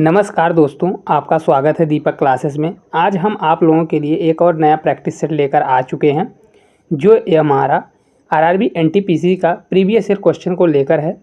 नमस्कार दोस्तों, आपका स्वागत है दीपक क्लासेस में। आज हम आप लोगों के लिए एक और नया प्रैक्टिस सेट लेकर आ चुके हैं, जो ये हमारा आरआरबी एनटीपीसी का प्रीवियस ईयर क्वेश्चन को लेकर है।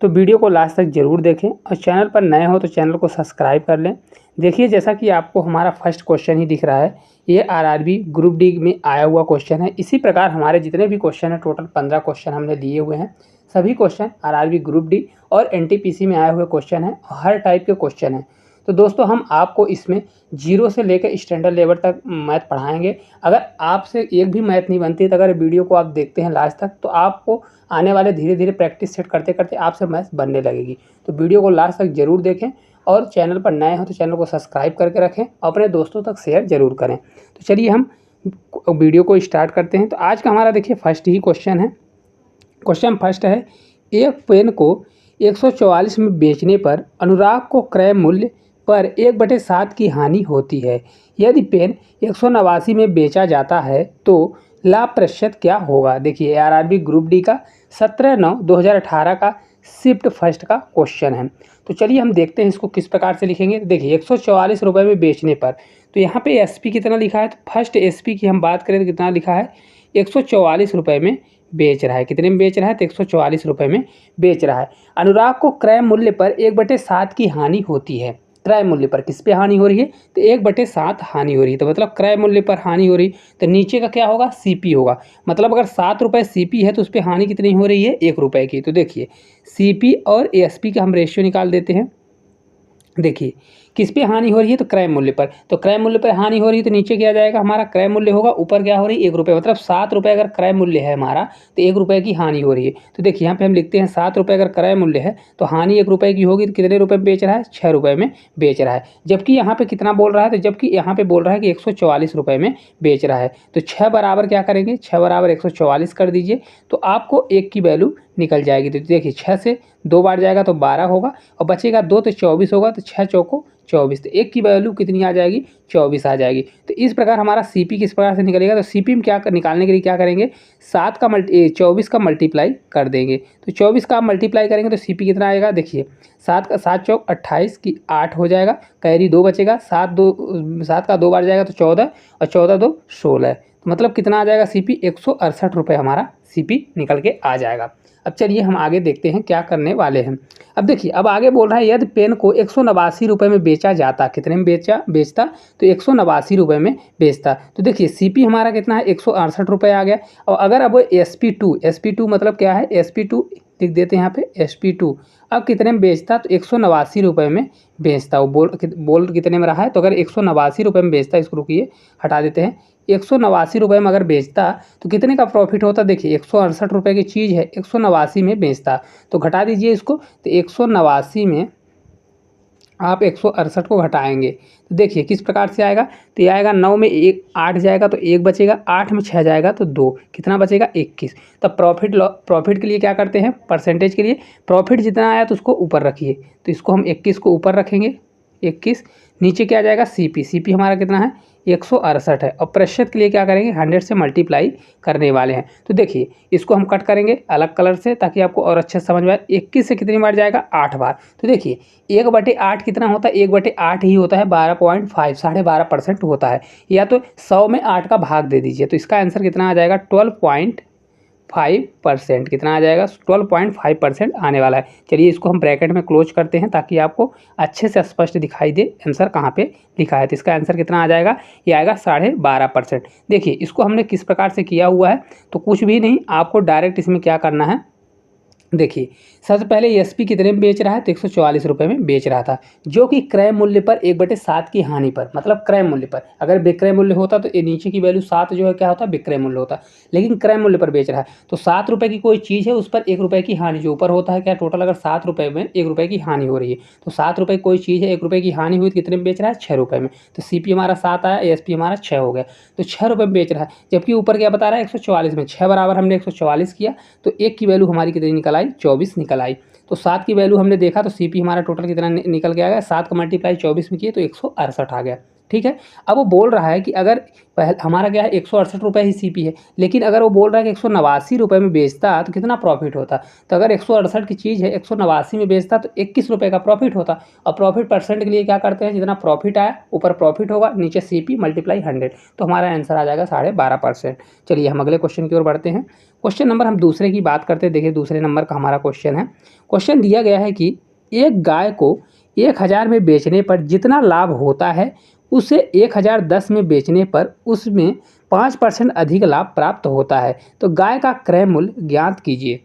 तो वीडियो को लास्ट तक ज़रूर देखें और चैनल पर नए हो तो चैनल को सब्सक्राइब कर लें। देखिए, जैसा कि आपको हमारा फर्स्ट क्वेश्चन ही दिख रहा है, ये आरआरबी ग्रुप डी में आया हुआ क्वेश्चन है। इसी प्रकार हमारे जितने भी क्वेश्चन हैं, टोटल 15 क्वेश्चन हमने लिए हुए हैं। सभी क्वेश्चन आरआरबी ग्रुप डी और एनटीपीसी में आए हुए क्वेश्चन हैं, हर टाइप के क्वेश्चन हैं। तो दोस्तों, हम आपको इसमें 0 से लेकर स्टैंडर्ड लेवल तक मैथ पढ़ाएंगे। अगर आपसे एक भी मैथ नहीं बनती है तो अगर वीडियो को आप देखते हैं लास्ट तक, तो आपको आने वाले धीरे धीरे प्रैक्टिस सेट करते करते आपसे मैथ बनने लगेगी। तो वीडियो को लास्ट तक ज़रूर देखें और चैनल पर नए हो तो चैनल को सब्सक्राइब करके रखें, अपने दोस्तों तक शेयर ज़रूर करें। तो चलिए हम वीडियो को स्टार्ट करते हैं। तो आज का हमारा देखिए फर्स्ट ही क्वेश्चन है। क्वेश्चन फर्स्ट है, एक पेन को 144 में बेचने पर अनुराग को क्रय मूल्य पर 1/7 की हानि होती है। यदि पेन 189 में बेचा जाता है तो लाभ प्रतिशत क्या होगा। देखिए, आरआरबी ग्रुप डी का 17/9/2018 का शिफ्ट फर्स्ट का क्वेश्चन है। तो चलिए हम देखते हैं इसको किस प्रकार से लिखेंगे। देखिए, 144 रुपये में बेचने पर, तो यहाँ पे एसपी कितना लिखा है, तो फर्स्ट एसपी की हम बात करें तो कितना लिखा है, 144 रुपये में बेच रहा है। कितने में बेच रहा है, तो 144 रुपये में बेच रहा है। अनुराग को क्रय मूल्य पर 1/7 की हानि होती है। क्रय मूल्य पर किस पे हानि हो रही है, तो 1/7 हानि हो रही है। तो मतलब क्रय मूल्य पर हानि हो रही, तो नीचे का क्या होगा, सीपी होगा। मतलब अगर 7 रुपये सीपी है तो उस पर हानि कितनी हो रही है, 1 रुपये की। तो देखिए, सीपी और एसपी का हम रेशियो निकाल देते हैं। देखिए, किस पे हानि हो रही है, तो क्रय मूल्य पर। तो क्रय मूल्य पर हानि हो रही है तो नीचे क्या जाएगा, हमारा क्रय मूल्य होगा, ऊपर क्या हो रही है, 1 रुपये। मतलब 7 रुपये अगर क्रय मूल्य है हमारा, तो 1 रुपये की हानि हो रही है। तो देखिए, यहाँ पे हम लिखते हैं 7 रुपये अगर क्रय मूल्य है तो हानि 1 रुपये की होगी। तो कितने रुपये में बेच रहा है, 6 रुपये में बेच रहा है। जबकि यहाँ पे कितना बोल रहा है, तो जबकि यहाँ पे बोल रहा है कि 144 रुपये में बेच रहा है। तो 6 बराबर क्या करेंगे, 6 बराबर 144 कर दीजिए, तो आपको 1 की वैल्यू निकल जाएगी। तो देखिए, 6 से 2 बार जाएगा तो 12 होगा और बचेगा 2 तो 24 होगा। तो 6 चौको 24, तो 1 की वैल्यू कितनी आ जाएगी, 24 आ जाएगी। तो इस प्रकार हमारा सीपी किस प्रकार से निकलेगा, तो सीपी में क्या निकालने के लिए क्या करेंगे, 24 का मल्टीप्लाई कर देंगे। तो 24 का मल्टीप्लाई करेंगे तो सीपी कितना आएगा, देखिए 7 का 7 चौक 28 की 8 हो जाएगा, कैरी 2 बचेगा, 7 का 2 बार जाएगा तो 14 और 14 2 16। तो मतलब कितना आ जाएगा सीपी, 168 रुपये हमारा सीपी निकल के आ जाएगा। अब चलिए हम आगे देखते हैं क्या करने वाले हैं। अब देखिए, अब आगे बोल रहा है, यदि पेन को 189 रुपये में बेचा जाता, कितने में बेचता, तो 189 रुपये में बेचता। तो देखिए, सीपी हमारा कितना है, 168 रुपये आ गया। और अगर अब SP2 मतलब क्या है, SP2 लिख देते हैं यहाँ पे, SP2 अब कितने में बेचता, तो 189 रुपये में बेचता। वो बोल कितने में रहा है, तो अगर 189 रुपये में बेचता, इसको रुकिए हटा देते हैं, 189 रुपये में अगर बेचता तो कितने का प्रॉफिट होता। देखिए, 168 रुपये की चीज़ है, 189 में बेचता, तो घटा दीजिए इसको। तो 189 में आप 168 को घटाएंगे तो देखिए किस प्रकार से आएगा। तो ये आएगा, 9 में 8 जाएगा तो 1 बचेगा, 8 में 6 जाएगा तो 2, कितना बचेगा, 21। तब प्रॉफिट के लिए क्या करते हैं, परसेंटेज के लिए प्रॉफिट जितना आया तो उसको ऊपर रखिए। तो इसको हम 21 को ऊपर रखेंगे, 21। नीचे क्या जाएगा, सीपी हमारा कितना है, 168 है। और प्रतिशत के लिए क्या करेंगे, 100 से मल्टीप्लाई करने वाले हैं। तो देखिए, इसको हम कट करेंगे अलग कलर से ताकि आपको और अच्छे से समझ में आए। 21 से कितनी बार जाएगा, 8 बार। तो देखिए, 1/8 कितना होता है, 1/8 ही होता है, 12.5 12.5% होता है। या तो 100 में 8 का भाग दे दीजिए, तो इसका आंसर कितना आ जाएगा, 12.5%। कितना आ जाएगा, 12.5% आने वाला है। चलिए इसको हम ब्रैकेट में क्लोज करते हैं ताकि आपको अच्छे से स्पष्ट दिखाई दे आंसर कहाँ पे लिखा है। तो इसका आंसर कितना आ जाएगा, ये आएगा 12.5%। देखिए, इसको हमने किस प्रकार से किया हुआ है, तो कुछ भी नहीं, आपको डायरेक्ट इसमें क्या करना है। देखिए, सबसे पहले एसपी कितने में बेच रहा है, तो 144 रुपये में बेच रहा था, जो कि क्रय मूल्य पर 1/7 की हानि पर, मतलब क्रय मूल्य पर। अगर विक्रय मूल्य होता तो ये नीचे की वैल्यू 7 जो है क्या होता, विक्रय मूल्य होता, लेकिन क्रय मूल्य पर बेच रहा है। तो 7 रुपये की कोई चीज़ है, उस पर 1 रुपये की हानि, जो ऊपर होता है क्या, टोटल अगर 7 रुपये में 1 रुपये की हानि हो रही है, तो 7 रुपये कोई चीज़ है, 1 रुपये की हानि हुई तो कितने में बेच रहा है, 6 रुपये में। तो सीपी हमारा 7 आया, एसपी हमारा 6 हो गया, तो 6 रुपये में बेच रहा है। जबकि ऊपर क्या बता रहा है, 144 में 6 बराबर हमने 144 किया, तो 1 की वैल्यू हमारी कितनी निकल आई, 24 निकल आई। तो 7 की वैल्यू हमने देखा, तो सीपी हमारा टोटल कितना निकल के आ गया, 7 का मल्टीप्लाई 24 में किए तो 168 आ गया। ठीक है। अब वो बोल रहा है कि अगर पहले हमारा क्या है 168 रुपये ही सीपी है, लेकिन अगर वो बोल रहा है कि 189 रुपये में बेचता तो कितना प्रॉफिट होता। तो अगर 168 की चीज़ है 189 में बेचता तो 21 रुपये का प्रॉफिट होता। और प्रॉफिट परसेंट के लिए क्या करते हैं, जितना प्रॉफिट आया ऊपर प्रॉफिट होगा, नीचे सीपी मल्टीप्लाई 100, तो हमारा आंसर आ जाएगा 12.5%। चलिए हम अगले क्वेश्चन की ओर बढ़ते हैं। क्वेश्चन नंबर हम दूसरे की बात करते हैं। देखिए दूसरे नंबर का हमारा क्वेश्चन है। क्वेश्चन दिया गया है कि एक गाय को 1000 में बेचने पर जितना लाभ होता है उसे 1010 में बेचने पर उसमें 5% अधिक लाभ प्राप्त होता है, तो गाय का क्रय मूल्य ज्ञात कीजिए।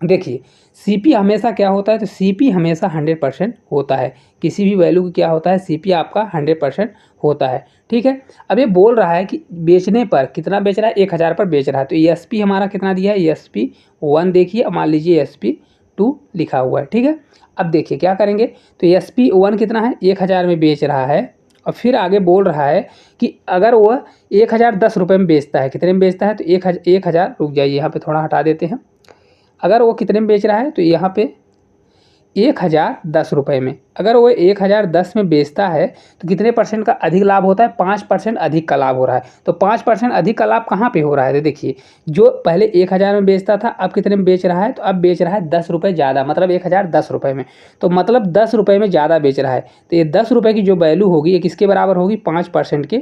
देखिए सीपी हमेशा क्या होता है, तो सीपी हमेशा 100% होता है। किसी भी वैल्यू की क्या होता है, सीपी आपका 100% होता है। ठीक है। अब ये बोल रहा है कि बेचने पर कितना बेच रहा है, 1000 पर बेच रहा है। तो एसपी हमारा कितना दिया है, एसपी 1 देखिए, मान लीजिए एसपी 2 लिखा हुआ है। ठीक है। अब देखिए क्या करेंगे, तो एसपी 1 कितना है, 1000 में बेच रहा है। और फिर आगे बोल रहा है कि अगर वह 1010 रुपये में बेचता है, कितने में बेचता है, तो 1000 रुक जाइए यहाँ पे थोड़ा हटा देते हैं। अगर वो कितने में बेच रहा है, तो यहाँ पे 1010 रुपये में, अगर वो 1010 में बेचता है तो कितने परसेंट का अधिक लाभ होता है, 5% अधिक का लाभ हो रहा है। तो 5% अधिक का लाभ कहाँ पे हो रहा है, तो देखिए जो पहले 1000 में बेचता था अब कितने में बेच रहा है, तो अब बेच रहा है 10 रुपये ज़्यादा, मतलब 1010 रुपये में। तो मतलब 10 रुपये में ज़्यादा बेच रहा है, तो ये 10 रुपये की जो वैल्यू होगी ये किसके बराबर होगी, 5% के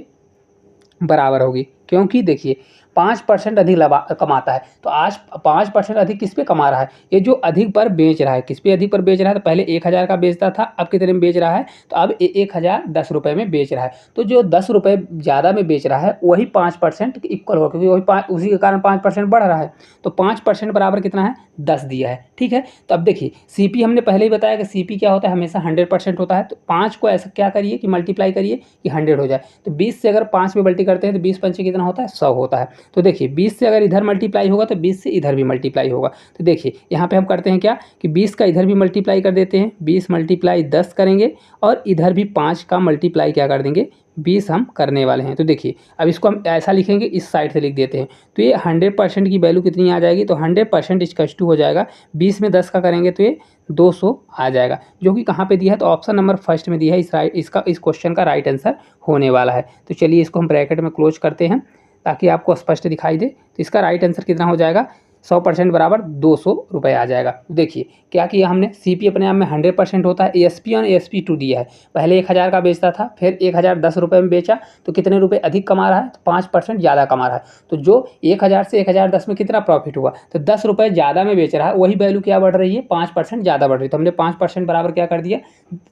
बराबर होगी। क्योंकि देखिए 5% अधिक कमाता है, तो आज 5% अधिक किस पे कमा रहा है, ये जो अधिक पर बेच रहा है। किस पे अधिक पर बेच रहा है, तो पहले 1000 का बेचता था अब कितने में बेच रहा है, तो अब 1010 रुपये में बेच रहा है। तो जो 10 रुपये ज़्यादा में बेच रहा है वही 5% इक्वल हो, क्योंकि वही उसी के कारण 5% बढ़ रहा है। तो 5% बराबर कितना है, 10 दिया है। ठीक है। तो अब देखिए सीपी हमने पहले ही बताया कि सीपी क्या होता है, हमेशा 100% होता है। तो 5 को ऐसा क्या करिए कि मल्टीप्लाई करिए कि 100 हो जाए। तो 20 से अगर 5 में मल्टी करते हैं तो 20 पंचे कितना होता है, 100 होता है। तो देखिए 20 से अगर इधर मल्टीप्लाई होगा तो 20 से इधर भी मल्टीप्लाई होगा। तो देखिए यहाँ पे हम करते हैं क्या कि 20 का इधर भी मल्टीप्लाई कर देते हैं, 20 मल्टीप्लाई 10 करेंगे और इधर भी 5 का मल्टीप्लाई क्या कर देंगे, 20 हम करने वाले हैं। तो देखिए अब इसको हम ऐसा लिखेंगे, इस साइड से लिख देते हैं। तो ये 100% की वैल्यू कितनी आ जाएगी, तो 100% इक्वल्स टू हो जाएगा 20 में 10 का करेंगे तो ये 200 आ जाएगा, जो कि कहाँ पे दिया है, तो ऑप्शन नंबर फर्स्ट में दिया है। इस क्वेश्चन का राइट आंसर होने वाला है। तो चलिए इसको हम ब्रैकेट में क्लोज करते हैं ताकि आपको स्पष्ट दिखाई दे। तो इसका राइट आंसर कितना हो जाएगा, 100% बराबर 200 रुपये आ जाएगा। देखिए क्या किया हमने, सीपी अपने आप में 100% होता है, एएसपी और एएसपी 2 दिया है। पहले 1000 का बेचता था, फिर 1010 रुपये में बेचा तो कितने रुपए अधिक कमा रहा है, तो 5% ज़्यादा कमा रहा है। तो जो 1000 से 1010 में कितना प्रॉफिट हुआ, तो 10 रुपये ज़्यादा में बेच रहा है, वही वैल्यू क्या बढ़ रही है, 5% ज़्यादा बढ़ रही है। तो हमने 5% बराबर क्या कर दिया,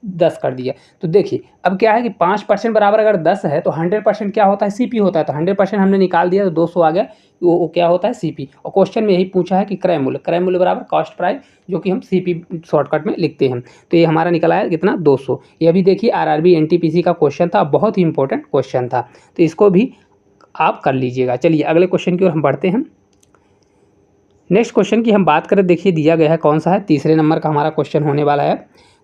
10 कर दिया। तो देखिए अब क्या है कि 5% बराबर अगर 10 है तो 100% क्या होता है, सीपी होता है। तो 100% हमने निकाल दिया तो 200 आ गया, वो क्या होता है, सीपी। और क्वेश्चन में यही पूछा है कि क्रय मूल्य बराबर कॉस्ट प्राइस, जो कि हम सीपी शॉर्टकट में लिखते हैं। तो ये हमारा निकला है कितना, 200। ये भी देखिए आरआरबी एनटीपीसी का क्वेश्चन था, बहुत ही इंपॉर्टेंट क्वेश्चन था, तो इसको भी आप कर लीजिएगा। चलिए अगले क्वेश्चन की ओर हम बढ़ते हैं। नेक्स्ट क्वेश्चन की हम बात करें, देखिए दिया गया है कौन सा है, तीसरे नंबर का हमारा क्वेश्चन होने वाला है।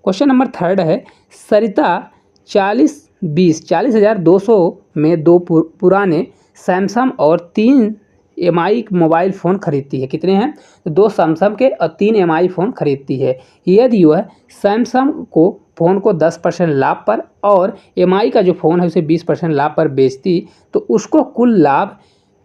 क्वेश्चन नंबर 3 है, सरिता 40,200 में 2 पुराने सैमसंग और 3 एमआई मोबाइल फ़ोन खरीदती है। कितने हैं, तो 2 सैमसंग के और 3 एमआई फ़ोन खरीदती है। यदि वह सैमसंग को फ़ोन को 10% लाभ पर और एमआई का जो फ़ोन है उसे 20% लाभ पर बेचती तो उसको कुल लाभ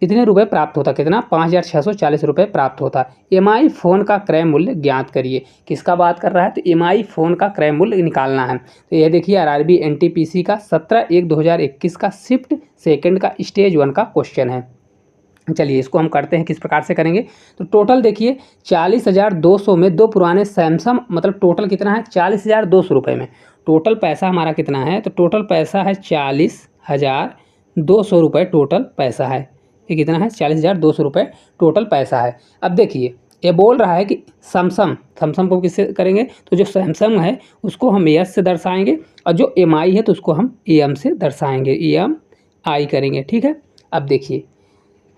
कितने रुपए प्राप्त होता, कितना, 5,640 रुपये प्राप्त होता। एमआई फ़ोन का क्रय मूल्य ज्ञात करिए। किसका बात कर रहा है, तो एमआई फ़ोन का क्रय मूल्य निकालना है। तो यह देखिए आरआरबी एनटीपीसी का 17/1/2021 का शिफ्ट सेकंड का स्टेज 1 का क्वेश्चन है। चलिए इसको हम करते हैं, किस प्रकार से करेंगे, तो टोटल देखिए 40,200 में 2 पुराने सैमसंग, मतलब टोटल कितना है, 40,200 रुपये में टोटल पैसा हमारा कितना है, तो टोटल पैसा है 40,200 रुपये टोटल पैसा है। ये कितना है, 40,200 रुपये टोटल पैसा है। अब देखिए ये बोल रहा है कि सैमसंग को किससे करेंगे, तो जो सैमसंग है उसको हम एस से दर्शाएंगे और जो एमआई है तो उसको हम एम से दर्शाएंगे, EMI करेंगे। ठीक है। अब देखिए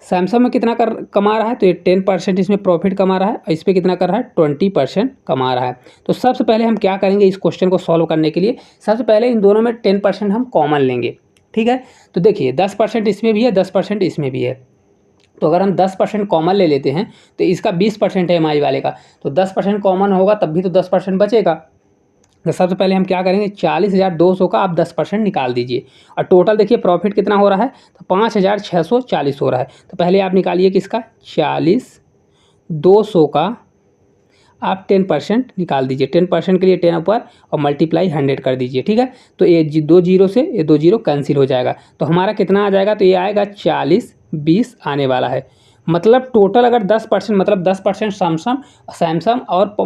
सैमसंग में कितना कमा रहा है, तो ये 10% इसमें प्रॉफिट कमा रहा है और इस पर कितना कर रहा है, 20% कमा रहा है। तो सबसे पहले हम क्या करेंगे, इस क्वेश्चन को सॉल्व करने के लिए सबसे पहले इन दोनों में 10% हम कॉमन लेंगे। ठीक है। तो देखिए 10% इसमें भी है, 10% इसमें भी है। तो अगर हम 10% कॉमन ले लेते हैं तो इसका 20% है एमआई वाले का, तो 10% कॉमन होगा तब भी तो 10% बचेगा। तो सबसे पहले हम क्या करेंगे, 40,200 का आप 10% निकाल दीजिए और टोटल देखिए प्रॉफिट कितना हो रहा है, तो 5,640 हो रहा है। तो पहले आप निकालिए किसका, 40,200 का आप 10% निकाल दीजिए। 10% के लिए 10 ऊपर और मल्टीप्लाई 100 कर दीजिए, ठीक है। तो ये 2 जीरो से ये 2 जीरो कैंसिल हो जाएगा, तो हमारा कितना आ जाएगा, तो ये आएगा 40,20 आने वाला है। मतलब टोटल अगर 10% मतलब 10% सैमसंग और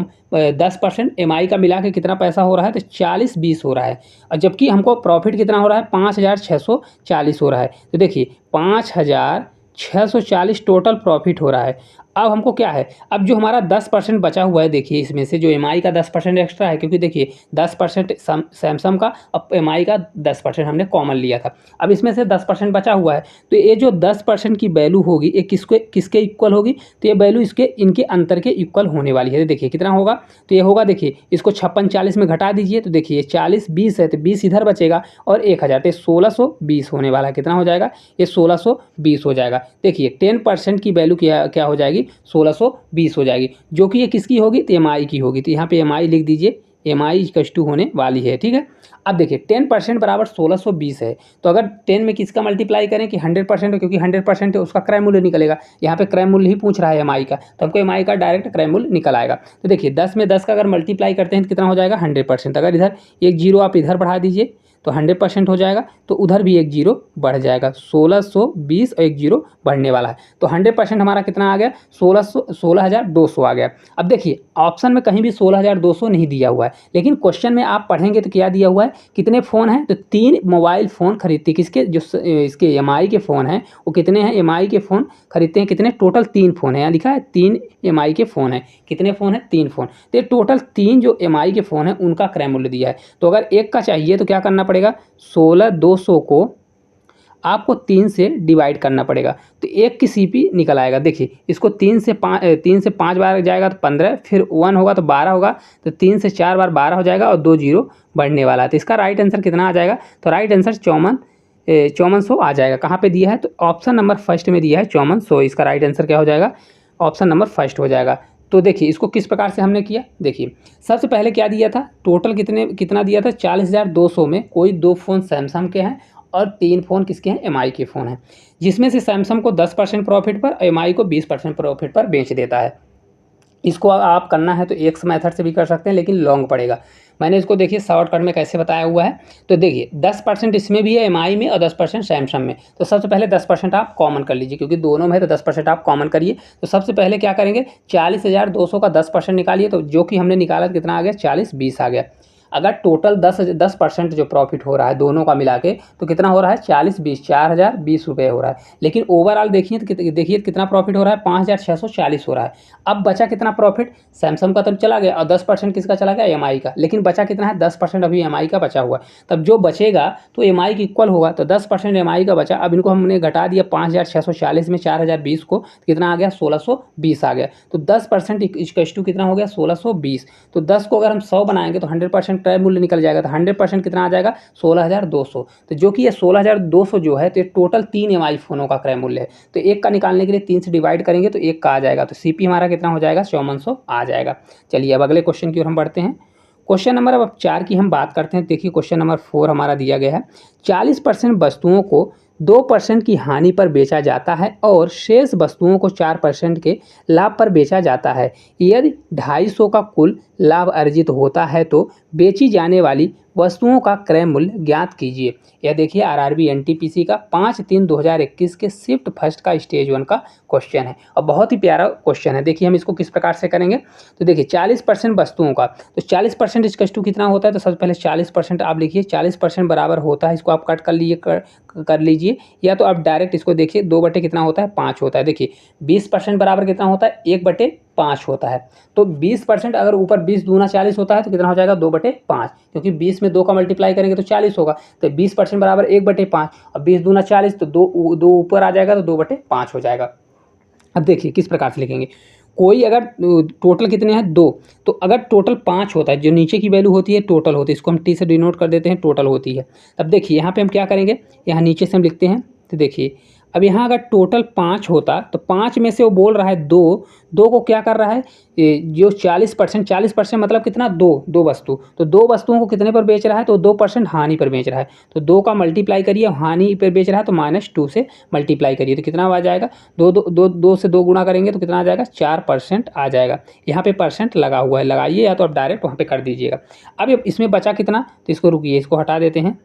10% एमआई का मिला के कितना पैसा हो रहा है, तो 40,20 हो रहा है। और जबकि हमको प्रॉफिट कितना हो रहा है, 5,640 हो रहा है। तो देखिए 5,640 टोटल प्रॉफिट हो रहा है। अब हमको क्या है, अब जो हमारा 10% बचा हुआ है, देखिए इसमें से जो एमआई का 10% एक्स्ट्रा है, क्योंकि देखिए 10% सैमसंग का और एमआई का 10% हमने कॉमन लिया था। अब इसमें से 10% बचा हुआ है, तो ये जो 10% की वैल्यू होगी ये किसके इक्वल होगी, तो ये वैल्यू इनके अंतर के इक्वल होने वाली है। देखिए कितना होगा, तो ये होगा, देखिए इसको 56-40 में घटा दीजिए, तो देखिए 40-20 है, तो 20 इधर बचेगा और 1,000, तो 1620 होने वाला है। कितना हो जाएगा, ये 1620 हो जाएगा। देखिए 10% की वैल्यू क्या हो जाएगी, 1620 हो जाएगी, जो कि ये किसकी होगी, तो एमआई की होगी। तो यहाँ पे एमआई लिख दीजिए, एमआई इक्वल टू होने वाली है, ठीक है। अब देखिए 10% बराबर 1620 है, तो अगर 10 में किसका मल्टीप्लाई करें कि 100%, क्योंकि 100% है उसका क्रय मूल्य निकलेगा। यहाँ पे क्रय मूल्य ही पूछ रहा है एमआई का, तो हमको एमआई का डायरेक्ट क्रय मूल्य निकल आएगा। तो देखिए 10 में 10 का अगर मल्टीप्लाई करते हैं तो कितना हो जाएगा, 100%। अगर इधर एक जीरो आप इधर बढ़ा दीजिए तो 100% हो जाएगा, तो उधर भी एक जीरो बढ़ जाएगा। 1620 और एक जीरो बढ़ने वाला है, तो 100% हमारा कितना आ गया, 16,200 आ गया। अब देखिए ऑप्शन में कहीं भी 16,200 नहीं दिया हुआ है, लेकिन क्वेश्चन में आप पढ़ेंगे तो क्या दिया हुआ है, कितने फ़ोन हैं, तो 3 मोबाइल फ़ोन खरीदते, किसके, जो इसके एमआई के फ़ोन हैं वो कितने हैं, एमआई के फ़ोन खरीदते हैं कितने, टोटल 3 फ़ोन है, यहाँ लिखा है 3 एमआई के फ़ोन है। कितने फ़ोन है, 3 फ़ोन। तो टोटल 3 जो एमआई के फ़ोन है उनका क्रय मूल्य दिया है। तो अगर एक का चाहिए तो क्या करना पड़ेगा, 16,200 को आपको 3 से डिवाइड करना पड़ेगा, तो एक की सीपी निकल आएगा। देखिए इसको 3 से 5 बार जाएगा तो 15, फिर 1 होगा तो 12 होगा, तो 3 से 4 बार 12 हो जाएगा और 2 जीरो बढ़ने वाला है। तो इसका राइट आंसर कितना आ जाएगा, तो राइट आंसर 5400 आ जाएगा। कहाँ पे दिया है, तो ऑप्शन नंबर फर्स्ट में दिया है 5400। इसका राइट आंसर क्या हो जाएगा, ऑप्शन नंबर फर्स्ट हो जाएगा। तो देखिए इसको किस प्रकार से हमने किया, देखिए सबसे पहले क्या दिया था, टोटल कितना दिया था, 40,200 में कोई 2 फ़ोन सैमसंग के हैं और 3 फ़ोन किसके हैं, एमआई के फ़ोन हैं, जिसमें से सैमसंग को 10% प्रॉफिट पर, एमआई को 20% प्रॉफिट पर बेच देता है। इसको आप करना है तो एक मेथड से भी कर सकते हैं, लेकिन लॉन्ग पड़ेगा। मैंने इसको देखिए शॉर्टकट में कैसे बताया हुआ है, तो देखिए 10% इसमें भी है एमआई में और 10% सैमसंग में। तो सबसे पहले 10% आप कॉमन कर लीजिए, क्योंकि दोनों में है तो 10% आप कॉमन करिए। तो सबसे पहले क्या करेंगे, 40,200 का 10% निकालिए, तो जो कि हमने निकाला कितना आ गया, 40-20 आ गया। अगर टोटल 10% जो प्रॉफिट हो रहा है दोनों का मिला के, तो कितना हो रहा है, 40-20, 4,020 रुपये हो रहा है। लेकिन ओवरऑल देखिए तो देखिए कितना प्रॉफिट हो रहा है, 5,640 हो रहा है। अब बचा कितना प्रॉफिट, सैमसंग का तो चला गया और 10% किसका चला गया, एमआई का। लेकिन बचा कितना है, 10% अभी एमआई का बचा हुआ है। तब जो बचेगा तो एमआई की इक्वल होगा, तो 10% एमआई का बचा। अब इनको हमने घटा दिया 5,640 में 4,020 को, कितना आ गया, 1,620 आ गया। तो 10% इक्वल टू कितना हो गया, 1,620। तो 10 को अगर हम 100 बनाएंगे तो 100% क्रय मूल्य निकल जाएगा, तो 100% कितना आ जाएगा, 16,200। तो जो कि ये 16,200 जो है, तो ये टोटल 3 एमआई फ़ोनों का क्रय मूल्य है। तो एक का निकालने के लिए 3 से डिवाइड करेंगे तो एक का आ जाएगा, तो सीपी हमारा कितना हो जाएगा, 5400 आ जाएगा। चलिए अब अगले क्वेश्चन की ओर हम बढ़ते हैं। क्वेश्चन नंबर अब 4 की हम बात करते हैं। देखिए क्वेश्चन नंबर 4 हमारा दिया गया है, 40% वस्तुओं को 2% की हानि पर बेचा जाता है और शेष वस्तुओं को 4% के लाभ पर बेचा जाता है। यदि 250 का कुल लाभ अर्जित होता है तो बेची जाने वाली वस्तुओं का क्रय मूल्य ज्ञात कीजिए। यह देखिए आरआरबी एनटीपीसी का 5/3/2021 के शिफ्ट फर्स्ट का स्टेज 1 का क्वेश्चन है और बहुत ही प्यारा क्वेश्चन है। देखिए हम इसको किस प्रकार से करेंगे, तो देखिए 40% वस्तुओं का, तो 40% इसका टू कितना होता है, तो सबसे पहले 40% आप लिखिए, 40% बराबर होता है, इसको आप कट कर लीजिए, या तो आप डायरेक्ट इसको देखिए 2 कितना होता है, 5 होता है। देखिए 20% बराबर कितना होता है, 1/5 होता है। तो 20% अगर ऊपर 20 दूना 40 होता है तो कितना हो जाएगा, 2/5, क्योंकि 20 में 2 का मल्टीप्लाई करेंगे तो 40 होगा। तो 20% बराबर 1/5 और 20 दूना 40, तो 2 ऊपर आ जाएगा तो 2/5 हो जाएगा। अब देखिए किस प्रकार से लिखेंगे, कोई अगर टोटल कितने हैं 2, तो अगर टोटल 5 होता है, जो नीचे की वैल्यू होती है टोटल होती है, इसको हम टी से डिनोट कर देते हैं, टोटल होती है। अब देखिए यहाँ पे हम क्या करेंगे, यहाँ नीचे से हम लिखते हैं, तो देखिए अब यहाँ अगर टोटल 5 होता तो 5 में से वो बोल रहा है 2, 2 को क्या कर रहा है, जो 40% मतलब कितना, 2 वस्तु, तो 2 वस्तुओं को कितने पर बेच रहा है, तो 2% हानि पर बेच रहा है। तो 2 का मल्टीप्लाई करिए, हानि पर बेच रहा है तो -2 से मल्टीप्लाई करिए, तो कितना आ जाएगा, 2 से 2 गुणा करेंगे तो कितना आ जाएगा, 4% आ जाएगा। यहाँ पे परसेंट लगा हुआ है, लगाइए या तो आप डायरेक्ट वहाँ पे कर दीजिएगा। अब इसमें बचा कितना, तो इसको रुकिए, इसको हटा देते हैं।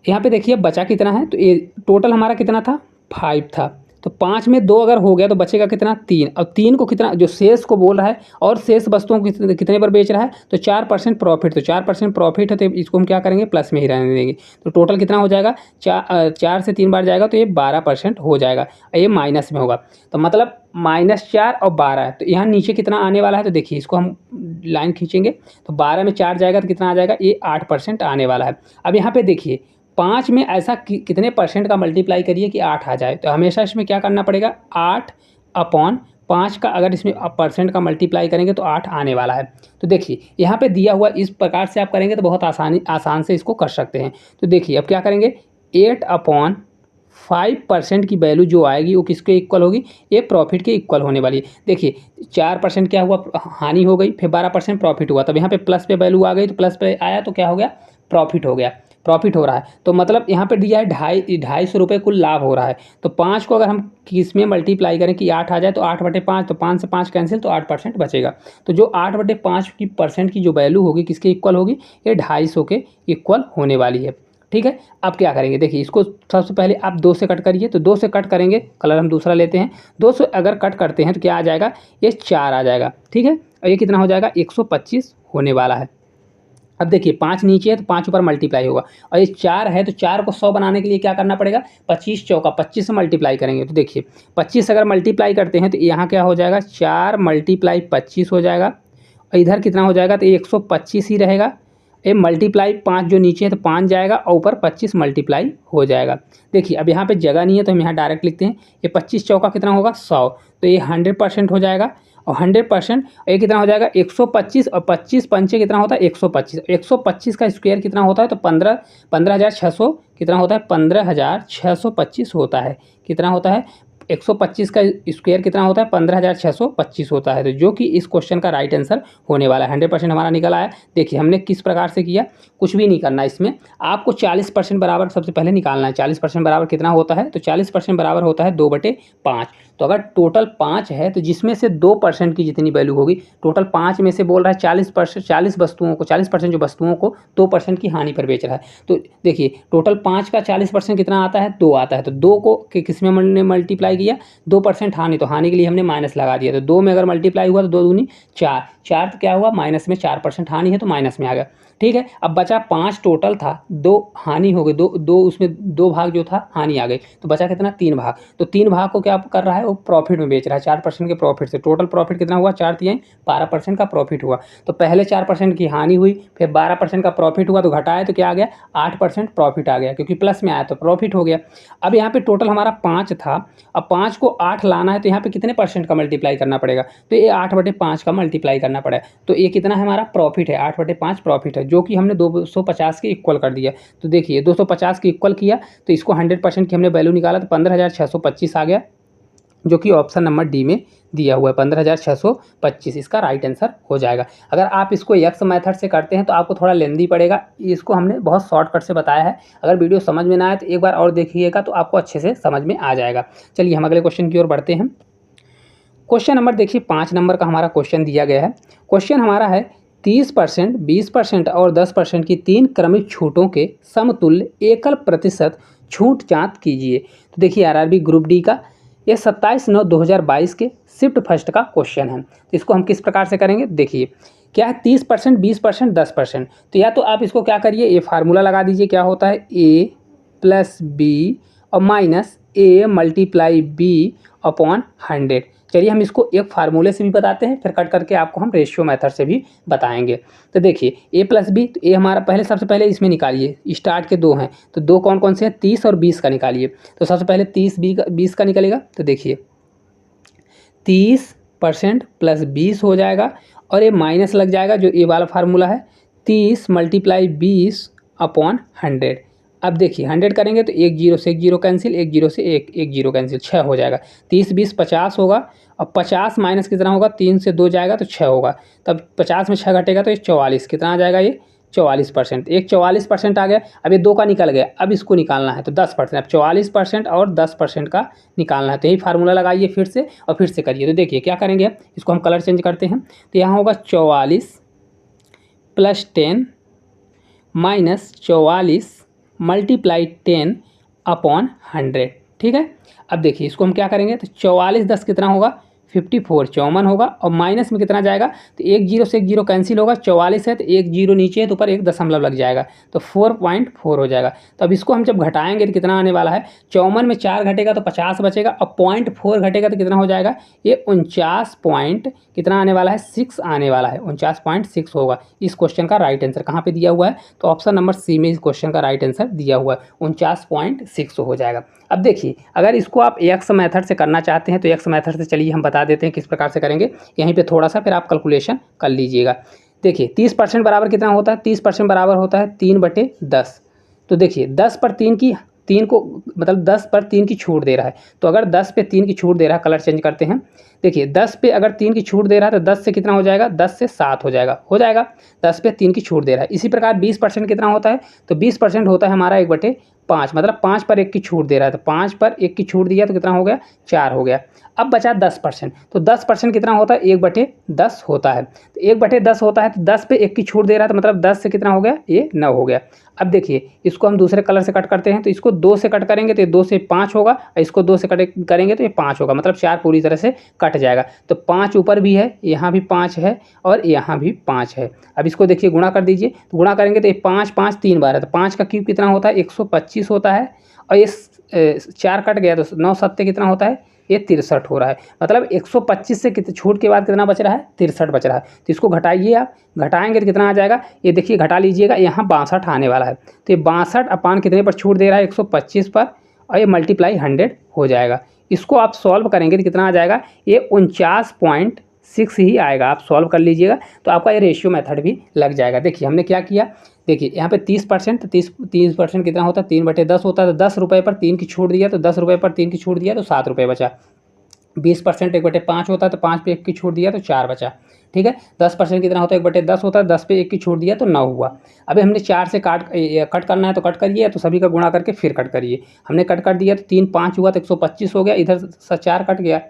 यहाँ पे देखिए बचा कितना है, तो ये टोटल हमारा कितना था, 5 था, तो 5 में 2 अगर हो गया तो बचेगा कितना, 3। अब 3 को कितना, जो शेष को बोल रहा है और शेष वस्तुओं को कितने पर बेच रहा है, तो 4% प्रॉफिट, तो 4% प्रॉफिट है तो इसको हम क्या करेंगे, प्लस में ही रहने देंगे। तो टोटल कितना हो जाएगा, 4 से 3 बार जाएगा तो ये 12% हो जाएगा, ये माइनस में होगा। तो मतलब -4 और 12 है, तो यहाँ नीचे कितना आने वाला है, तो देखिए इसको हम लाइन खींचेंगे तो 12 में 4 जाएगा तो कितना आ जाएगा, ये 8% आने वाला है। अब यहाँ पे देखिए 5 में ऐसा कितने परसेंट का मल्टीप्लाई करिए कि 8 आ जाए, तो हमेशा इसमें क्या करना पड़ेगा, 8/5 का अगर इसमें परसेंट का मल्टीप्लाई करेंगे तो 8 आने वाला है। तो देखिए यहाँ पे दिया हुआ इस प्रकार से आप करेंगे तो बहुत आसान से इसको कर सकते हैं। तो देखिए अब क्या करेंगे, 8/5% की वैल्यू जो आएगी वो किसके इक्वल होगी, ये प्रॉफिट के इक्वल होने वाली है। देखिए 4% क्या हुआ, हानि हो गई, फिर 12% प्रॉफिट हुआ, तब यहाँ पे प्लस पे वैल्यू आ गई, तो प्लस पे आया तो क्या हो गया, प्रॉफिट हो गया, प्रॉफिट हो रहा है। तो मतलब यहाँ पे दिया है 250 रुपये कुल लाभ हो रहा है। तो 5 को अगर हम किस में मल्टीप्लाई करें कि 8 आ जाए, तो 8/5, तो 5 से 5 कैंसिल, तो 8% बचेगा। तो जो 8/5 की परसेंट की जो वैल्यू होगी किसके इक्वल होगी, ये 250 के इक्वल होने वाली है। ठीक है, अब क्या करेंगे, देखिए इसको सबसे पहले आप 2 से कट करिए, तो 2 से कट करेंगे, कलर हम दूसरा लेते हैं, 2 से अगर कट करते हैं तो क्या आ जाएगा, ये 4 आ जाएगा। ठीक है, और ये कितना हो जाएगा, 125 होने वाला है। अब देखिए 5 नीचे है तो 5 ऊपर मल्टीप्लाई होगा, और ये 4 है तो 4 को 100 बनाने के लिए क्या करना पड़ेगा, 25 चौका 25 से मल्टीप्लाई करेंगे। तो देखिए 25 अगर मल्टीप्लाई करते हैं तो यहाँ क्या हो जाएगा, 4 × 25 हो जाएगा, और इधर कितना हो जाएगा, तो 125 ही रहेगा। ये मल्टीप्लाई 5 जो नीचे है तो 5 जाएगा और ऊपर 25 मल्टीप्लाई हो जाएगा। देखिए अब यहाँ पे जगह नहीं है तो हम यहाँ डायरेक्ट लिखते हैं, ये 25 चौका कितना होगा, 100, तो ये 100% हो जाएगा। और 100% ये कितना हो जाएगा, 125, और 25 पंचे कितना होता है, 125, 125 का स्क्वायर कितना होता है, तो 15,600 कितना होता है, 15,625 होता है। कितना होता है, 125 का स्क्वायर कितना होता है, 15,625 होता है। तो जो कि इस क्वेश्चन का राइट आंसर होने वाला है। 100% हमारा निकल आया। देखिए हमने किस प्रकार से किया, कुछ भी नहीं करना इसमें, आपको 40% बराबर सबसे पहले निकालना है। 40% बराबर कितना होता है, तो 40% बराबर होता है 2/5। तो अगर टोटल 5 है तो जिसमें से 2% की जितनी वैल्यू होगी, टोटल 5 में से बोल रहा है 40%, 40 वस्तुओं को, 40% जो वस्तुओं को 2% की हानि पर बेच रहा है। तो देखिए टोटल 5 का 40% कितना आता है, 2 आता है। तो 2 को किस में हमने मल्टीप्लाई किया, 2% हानि, तो हानि के लिए हमने माइनस लगा दिया। तो 2 में अगर मल्टीप्लाई हुआ तो 2 दूनी 4, 4 तो क्या हुआ, माइनस में 4% हानि है तो माइनस में आ गया। ठीक है, अब बचा 5 टोटल था, 2 हानि हो गई, 2 उसमें 2 भाग जो था हानि आ गई, तो बचा कितना, 3 भाग। तो 3 भाग को क्या कर रहा है, वो प्रॉफिट में बेच रहा है, 4% के प्रॉफिट से। टोटल प्रॉफिट कितना हुआ, 4 × 3 = 12% का प्रॉफिट हुआ। तो पहले 4% की हानि हुई, फिर 12% का प्रॉफिट हुआ, तो घटाया तो क्या आ गया, 8% प्रॉफिट आ गया, क्योंकि प्लस में आया तो प्रॉफिट हो गया। अब यहाँ पे टोटल हमारा 5 था, अब 5 को 8 लाना है तो यहाँ पे कितने परसेंट का मल्टीप्लाई करना पड़ेगा, तो ये 8/5 का मल्टीप्लाई करना पड़ेगा। तो ये कितना है, हमारा प्रॉफिट है, 8/5 प्रॉफिट है, जो कि हमने 250 के इक्वल कर दिया। तो देखिए 250 के इक्वल किया, तो इसको 100% की हमने वैल्यू निकाला, तो 15,625 आ गया, जो कि ऑप्शन नंबर डी में दिया हुआ है, 15,625 इसका राइट आंसर हो जाएगा। अगर आप इसको एक्स मेथड से करते हैं तो आपको थोड़ा लेंदी पड़ेगा, इसको हमने बहुत शॉर्टकट से बताया है। अगर वीडियो समझ में ना आए तो एक बार और देखिएगा, तो आपको अच्छे से समझ में आ जाएगा। चलिए हम अगले क्वेश्चन की ओर बढ़ते हैं। क्वेश्चन नंबर देखिए 5 नंबर का हमारा क्वेश्चन दिया गया है। क्वेश्चन हमारा है 30%, 20% और 10% की 3 क्रमिक छूटों के समतुल्य एकल प्रतिशत छूट जांच कीजिए। तो देखिए आरआरबी ग्रुप डी का ये 27/9/2022 के शिफ्ट फर्स्ट का क्वेश्चन है। तो इसको हम किस प्रकार से करेंगे, देखिए क्या है, 30%, 20%, 10%। तो या तो आप इसको क्या करिए, ये फार्मूला लगा दीजिए, क्या होता है, a + b और -a × b/100। चलिए हम इसको एक फार्मूले से भी बताते हैं, फिर कट करके आपको हम रेशियो मेथड से भी बताएंगे। तो देखिए a + b, तो a हमारा पहले सबसे पहले इसमें निकालिए, स्टार्ट के 2 हैं, तो 2 कौन कौन से हैं, 30 और 20 का निकालिए। तो सबसे पहले 20 का निकलेगा, तो देखिए 30% + 20 हो जाएगा, और ये माइनस लग जाएगा, जो ए वाला फार्मूला है, 30 × 20/100। अब देखिए 100 करेंगे तो एक जीरो से एक जीरो कैंसिल, एक जीरो से एक जीरो कैंसिल, 6 हो जाएगा। 30 20 50 होगा और 50 माइनस कितना होगा, 3 से 2 जाएगा तो 6 होगा। तब 50 में 6 घटेगा तो ये 44, कितना आ जाएगा ये 44%। एक 44% आ गया। अब ये 2 का निकल गया, अब इसको निकालना है तो 10%। अब 44% और 10% का निकालना है, तो यही फार्मूला लगाइए फिर से और फिर से करिए। तो देखिए क्या करेंगे, अब इसको हम कलर चेंज करते हैं। तो यहाँ होगा 44 + 10 माइनस 44 मल्टीप्लाई 10 अपॉन 100। ठीक है। अब देखिए इसको हम क्या करेंगे, तो 44 10 कितना होगा 54, 54 होगा और माइनस में कितना जाएगा, तो एक जीरो से एक जीरो कैंसिल होगा। 44 है तो एक जीरो नीचे है तो ऊपर एक दशमलव लग जाएगा, तो 4.4 हो जाएगा। तो अब इसको हम जब घटाएंगे तो कितना आने वाला है, 54 में 4 घटेगा तो 50 बचेगा और 0.4 घटेगा तो कितना हो जाएगा, ये 49 पॉइंट कितना आने वाला है, 6 आने वाला है, 49.6 होगा। इस क्वेश्चन का राइट आंसर कहाँ पे दिया हुआ है, तो ऑप्शन नंबर सी में इस क्वेश्चन का राइट आंसर दिया हुआ है, 49.6 हो जाएगा। अब देखिए अगर इसको आप एक्स मेथड से करना चाहते हैं तो एक्स मेथड से चलिए हम बता देते हैं किस प्रकार से करेंगे। यहीं पे थोड़ा सा फिर आप कैलकुलेशन कर लीजिएगा। देखिए 30% बराबर कितना होता है, 30% बराबर होता है 3/10। तो देखिए 10 पर 3 की 3 को मतलब 10 पर 3 की छूट दे रहा है, तो अगर 10 पे 3 की छूट दे रहा है, कलर चेंज करते हैं। देखिए 10 पे अगर 3 की छूट दे रहा है तो 10 से कितना हो जाएगा, 10 से 7 हो जाएगा, 10 पे 3 की छूट दे रहा है। इसी प्रकार 20% कितना होता है, तो 20% होता है हमारा 1/5, मतलब 5 पर 1 की छूट दे रहा है, तो 5 पर 1 की छूट दिया तो कितना हो गया, 4 हो गया। अब बचा 10%, तो 10% कितना होता है, 1/10 होता है। तो 1/10 होता है तो 10 पे 1 की छूट दे रहा है, तो मतलब 10 से कितना हो गया, ये 9 हो गया। अब देखिए इसको हम दूसरे कलर से कट करते हैं, तो इसको 2 से कट करेंगे तो ये 2 से 5 होगा और इसको 2 से कट करेंगे तो ये 5 होगा, मतलब 4 पूरी तरह से कट जाएगा। तो 5 ऊपर भी है, यहाँ भी 5 है और यहाँ भी 5 है। अब इसको देखिए गुणा कर दीजिए, तो गुणा करेंगे तो ये 5 5 3 बार है, तो 5 का क्यूब कितना होता है, 125 होता है और ये 4 कट गया तो 9 7 कितना होता है, ये 63 हो रहा है। मतलब 125 से कितने छूट के बाद कितना बच रहा है, 63 बच रहा है। तो इसको घटाइए आप, घटाएंगे तो कितना आ जाएगा, ये देखिए घटा लीजिएगा, यहाँ 62 आने वाला है। तो ये 62 अपान कितने पर छूट दे रहा है, 125 पर, और ये मल्टीप्लाई 100 हो जाएगा। इसको आप सॉल्व करेंगे तो कितना आ जाएगा, ये 49.6 ही आएगा। आप सॉल्व कर लीजिएगा तो आपका ये रेशियो मेथड भी लग जाएगा। देखिए हमने क्या किया, देखिए यहाँ पे 30%, तो 30% कितना होता है, 3/10 होता है। तो 10 रुपये पर 3 की छूट दिया, तो 10 रुपये पर 3 की छूट दिया तो 7 रुपये बचा। 20% 1/5 होता है, तो 5 पे 1 की छूट दिया तो 4 बचा। ठीक है। 10% कितना होता है, 1/10 होता है, 10 पे 1 की छूट दिया तो 9 हुआ। अभी हमने 4 से कट करना है तो कट करिए, तो सभी का गुणा करके फिर कट करिए। हमने कट कर दिया तो 3 5 हुआ तो 125 हो गया, इधर 4 कट गया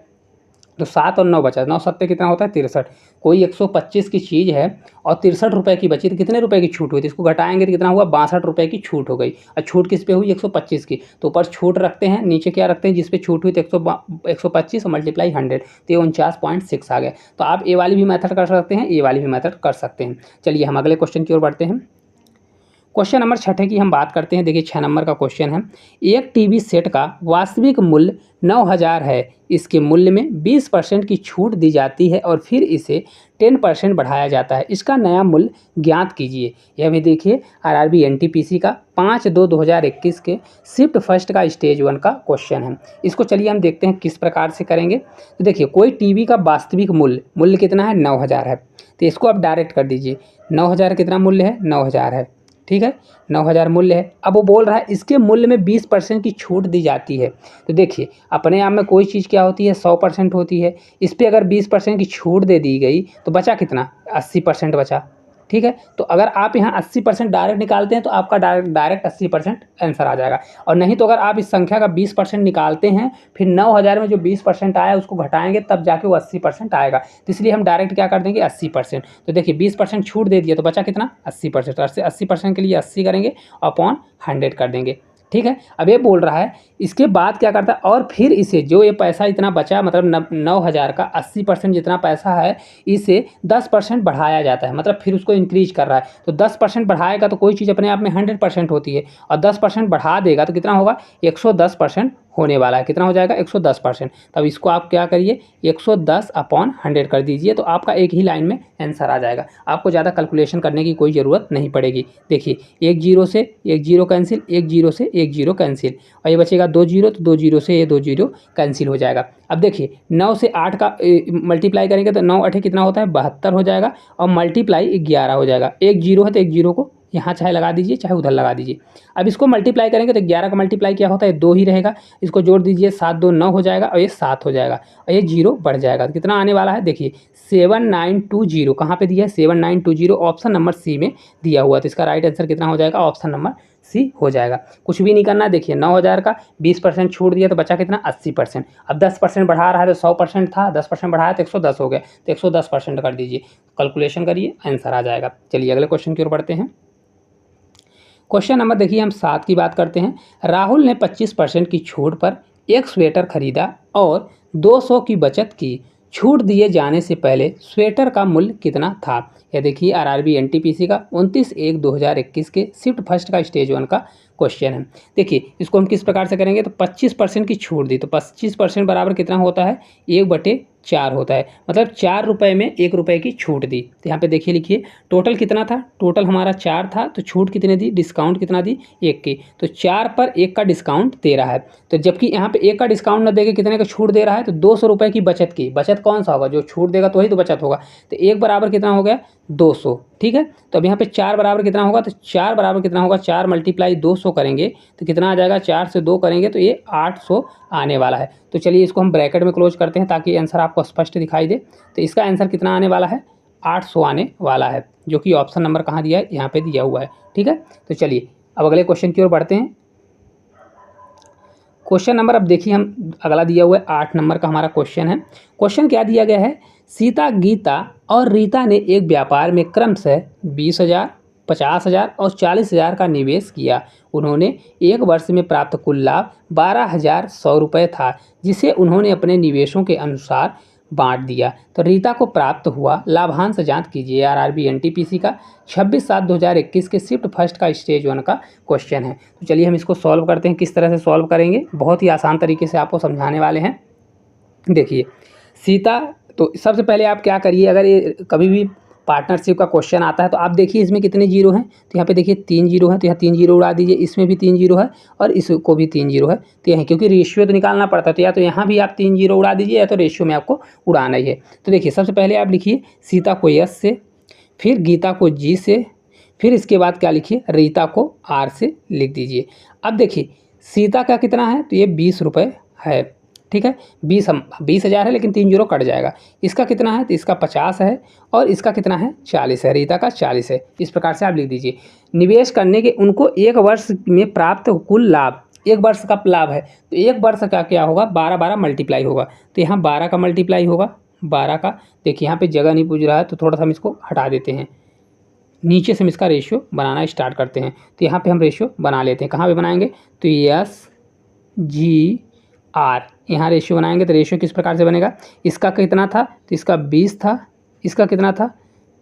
तो 7 और 9 बचा, 9 7 कितना होता है 63। कोई 125 की चीज़ है और 63 रुपये की बची, तो कितने रुपए की छूट हुई थी, इसको घटाएंगे तो कितना हुआ, 62 रुपये की छूट हो गई। और छूट किस पे हुई, 125 की, तो ऊपर छूट रखते हैं, नीचे क्या रखते हैं, जिस पे छूट हुई तो 125 और मल्टीप्लाई 100, तो ये 49.6 आ गया। तो आप ए वाली भी मेथड कर सकते हैं, ए वाली भी मेथड कर सकते हैं। चलिए हम अगले क्वेश्चन की ओर बढ़ते हैं। क्वेश्चन नंबर 6 की हम बात करते हैं। देखिए 6 नंबर का क्वेश्चन है, एक टीवी सेट का वास्तविक मूल्य 9000 है, इसके मूल्य में 20% की छूट दी जाती है और फिर इसे 10% बढ़ाया जाता है, इसका नया मूल्य ज्ञात कीजिए। यह भी देखिए आरआरबी एनटीपीसी का 5/2/2021 के शिफ्ट फर्स्ट का स्टेज 1 का क्वेश्चन है। इसको चलिए हम देखते हैं किस प्रकार से करेंगे। तो देखिए कोई टीवी का वास्तविक मूल्य कितना है, 9000 है, तो इसको आप डायरेक्ट कर दीजिए। 9000 कितना मूल्य है, 9000 है, ठीक है, 9000 मूल्य है। अब वो बोल रहा है इसके मूल्य में 20% की छूट दी जाती है। तो देखिए अपने आप में कोई चीज़ क्या होती है, 100% होती है, इस पर अगर 20% की छूट दे दी गई तो बचा कितना, 80% बचा। ठीक है। तो अगर आप यहाँ 80% डायरेक्ट निकालते हैं तो आपका डायरेक्ट 80% आंसर आ जाएगा, और नहीं तो अगर आप इस संख्या का 20% निकालते हैं, फिर 9000 में जो 20% आया उसको घटाएंगे तब जाके वो 80% आएगा। तो इसलिए हम डायरेक्ट क्या कर देंगे, 80%। तो देखिए 20% छूट दे दिया तो बचा कितना, 80%। 80% के लिए 80 करेंगे अपॉन 100 कर देंगे। ठीक है। अब ये बोल रहा है इसके बाद क्या करता है, और फिर इसे जो ये पैसा इतना बचा, मतलब 9000 का 80% जितना पैसा है, इसे 10% बढ़ाया जाता है, मतलब फिर उसको इंक्रीज कर रहा है। तो 10% बढ़ाएगा तो कोई चीज़ अपने आप में 100% होती है, और 10% बढ़ा देगा तो कितना होगा, 110% होने वाला है। कितना हो जाएगा, 110%। तब इसको आप क्या करिए, 110 अपॉन 100 कर दीजिए, तो आपका एक ही लाइन में आंसर आ जाएगा। आपको ज़्यादा कैलकुलेशन करने की कोई ज़रूरत नहीं पड़ेगी। देखिए एक जीरो से एक जीरो कैंसिल, एक जीरो से एक जीरो कैंसिल, और ये बचेगा 2 जीरो, तो 2 जीरो से ये 2 जीरो कैंसिल हो जाएगा। अब देखिए 9 से 8 का मल्टीप्लाई करेंगे तो 9 8 कितना होता है, 72 हो जाएगा, और मल्टीप्लाई 11 हो जाएगा। एक जीरो है तो एक जीरो को यहाँ चाहे लगा दीजिए चाहे उधर लगा दीजिए। अब इसको मल्टीप्लाई करेंगे तो 11 का मल्टीप्लाई क्या होता है 2 ही रहेगा। इसको जोड़ दीजिए 7 2 9 हो जाएगा और ये 7 हो जाएगा और ये 0 बढ़ जाएगा। तो कितना आने वाला है देखिए 7920। कहाँ पे दिया है 7920, ऑप्शन नंबर सी में दिया हुआ। तो इसका राइट आंसर कितना हो जाएगा ऑप्शन नंबर सी हो जाएगा। कुछ भी नहीं करना। देखिए 9000 का 20% छूट दिया तो बचा कितना 80%। अब 10% बढ़ा रहा है तो 100% था, 10% बढ़ाया तो 110 हो गया, तो 110% कर दीजिए। कैलकुलेशन करिए आंसर आ जाएगा। चलिए अगले क्वेश्चन की ओर बढ़ते हैं। क्वेश्चन नंबर देखिए हम 7 की बात करते हैं। राहुल ने 25% की छूट पर एक स्वेटर खरीदा और 200 की बचत की। छूट दिए जाने से पहले स्वेटर का मूल्य कितना था। यह देखिए आरआरबी एनटीपीसी का 29/1/2021 के शिफ्ट फर्स्ट का स्टेज 1 का क्वेश्चन है। देखिए इसको हम किस प्रकार से करेंगे तो 25% की छूट दी तो 25% बराबर कितना होता है 1/4 होता है। मतलब 4 रुपये में 1 रुपये की छूट दी। तो यहाँ पे देखिए लिखिए टोटल कितना था, टोटल हमारा 4 था तो छूट कितने दी, डिस्काउंट कितना दी 1 की। तो 4 पर 1 का डिस्काउंट दे रहा है। तो जबकि यहाँ पे 1 का डिस्काउंट न देके कितने का छूट दे रहा है तो 200 रुपये की बचत की। बचत कौन सा होगा जो छूट देगा तो वही तो बचत होगा। तो 1 बराबर कितना हो गया 200। ठीक है। तो अब यहाँ पे 4 बराबर कितना होगा तो 4 बराबर कितना होगा 4 मल्टीप्लाई 200 करेंगे तो कितना आ जाएगा 4 से 2 करेंगे तो ये 800 आने वाला है। तो चलिए इसको हम ब्रैकेट में क्लोज करते हैं ताकि आंसर आपको स्पष्ट दिखाई दे। तो इसका आंसर कितना आने वाला है 800 आने वाला है, जो कि ऑप्शन नंबर कहाँ दिया है यहाँ पे दिया हुआ है। ठीक है। तो चलिए अब अगले क्वेश्चन की ओर बढ़ते हैं। क्वेश्चन नंबर अब देखिए हम अगला दिया हुआ है 8 नंबर का हमारा क्वेश्चन है। क्वेश्चन क्या दिया गया है, सीता, गीता और रीता ने एक व्यापार में क्रमशः 20,000, 50,000 और 40,000 का निवेश किया। उन्होंने एक वर्ष में प्राप्त कुल लाभ 12,100 रुपये था, जिसे उन्होंने अपने निवेशों के अनुसार बांट दिया। तो रीता को प्राप्त हुआ लाभांश जांच कीजिए। आरआरबी एनटीपीसी का 26/7/2021 के शिफ्ट फर्स्ट का स्टेज 1 का क्वेश्चन है। तो चलिए हम इसको सॉल्व करते हैं। किस तरह से सॉल्व करेंगे, बहुत ही आसान तरीके से आपको समझाने वाले हैं। देखिए सीता, तो सबसे पहले आप क्या करिए, अगर ये कभी भी पार्टनरशिप का क्वेश्चन आता है तो आप देखिए इसमें कितने जीरो हैं। तो यहाँ पे देखिए 3 जीरो है तो यहाँ 3 जीरो उड़ा दीजिए। इसमें भी 3 जीरो है और इसको भी 3 जीरो है। तो यहाँ क्योंकि रेशियो तो निकालना पड़ता है तो या तो यहाँ भी आप 3 जीरो उड़ा दीजिए या तो रेशियो में आपको उड़ाना ही है। तो देखिए सबसे पहले आप लिखिए सीता को एस से, फिर गीता को जी से, फिर इसके बाद क्या लिखिए रीता को आर से लिख दीजिए। अब देखिए सीता का कितना है तो ये 20 रुपये है। ठीक है। 20,000 है लेकिन 3 जीरो कट जाएगा। इसका कितना है तो इसका 50 है और इसका कितना है 40 है, रीता का 40 है। इस प्रकार से आप लिख दीजिए। निवेश करने के उनको एक वर्ष में प्राप्त कुल लाभ, एक वर्ष का लाभ है तो एक वर्ष का क्या होगा 12 मल्टीप्लाई होगा। तो यहाँ 12 का मल्टीप्लाई होगा 12 का। देखिए यहाँ पे जगह नहीं पूछ रहा है तो थोड़ा सा हम इसको हटा देते हैं, नीचे से हम इसका रेशियो बनाना स्टार्ट करते हैं। तो यहाँ पे हम रेशियो बना लेते हैं। कहाँ पे बनाएंगे तो एस जी आर, यहाँ रेशियो बनाएंगे तो रेशियो किस प्रकार से बनेगा, इसका कितना था तो इसका 20 था, इसका कितना था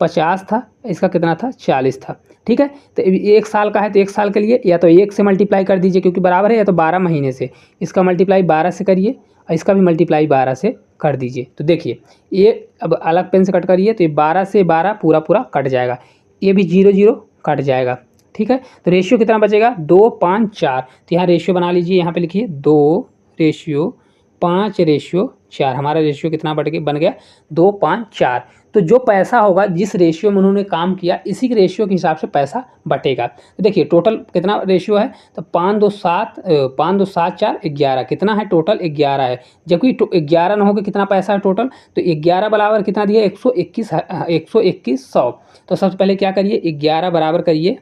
50 था, इसका कितना था 40 था। ठीक है। तो 1 साल का है तो 1 साल के लिए या तो 1 से मल्टीप्लाई कर दीजिए क्योंकि बराबर है, या तो 12 महीने से इसका मल्टीप्लाई 12 से करिए और इसका भी मल्टीप्लाई 12 से कर दीजिए। तो देखिए ये अब अलग पेन से कट करिए तो ये 12 से 12 पूरा पूरा कट जाएगा, ये भी 0 0 कट जाएगा। ठीक है। तो रेशियो कितना बचेगा 2 5 4। तो यहाँ रेशियो बना लीजिए, यहाँ पे लिखिए 2 रेशियो 5 रेशियो 4। हमारा रेशियो कितना बन गया 2 5 4। तो जो पैसा होगा जिस रेशियो में उन्होंने काम किया इसी के रेशियो के हिसाब से पैसा बटेगा। तो देखिए टोटल कितना रेशियो है तो 5 2 7 4 11 कितना है टोटल 11 है। जबकि 11 न होकर कितना पैसा है टोटल तो 11 बराबर कितना दिया 121 100। तो सबसे पहले क्या करिए 11 बराबर करिए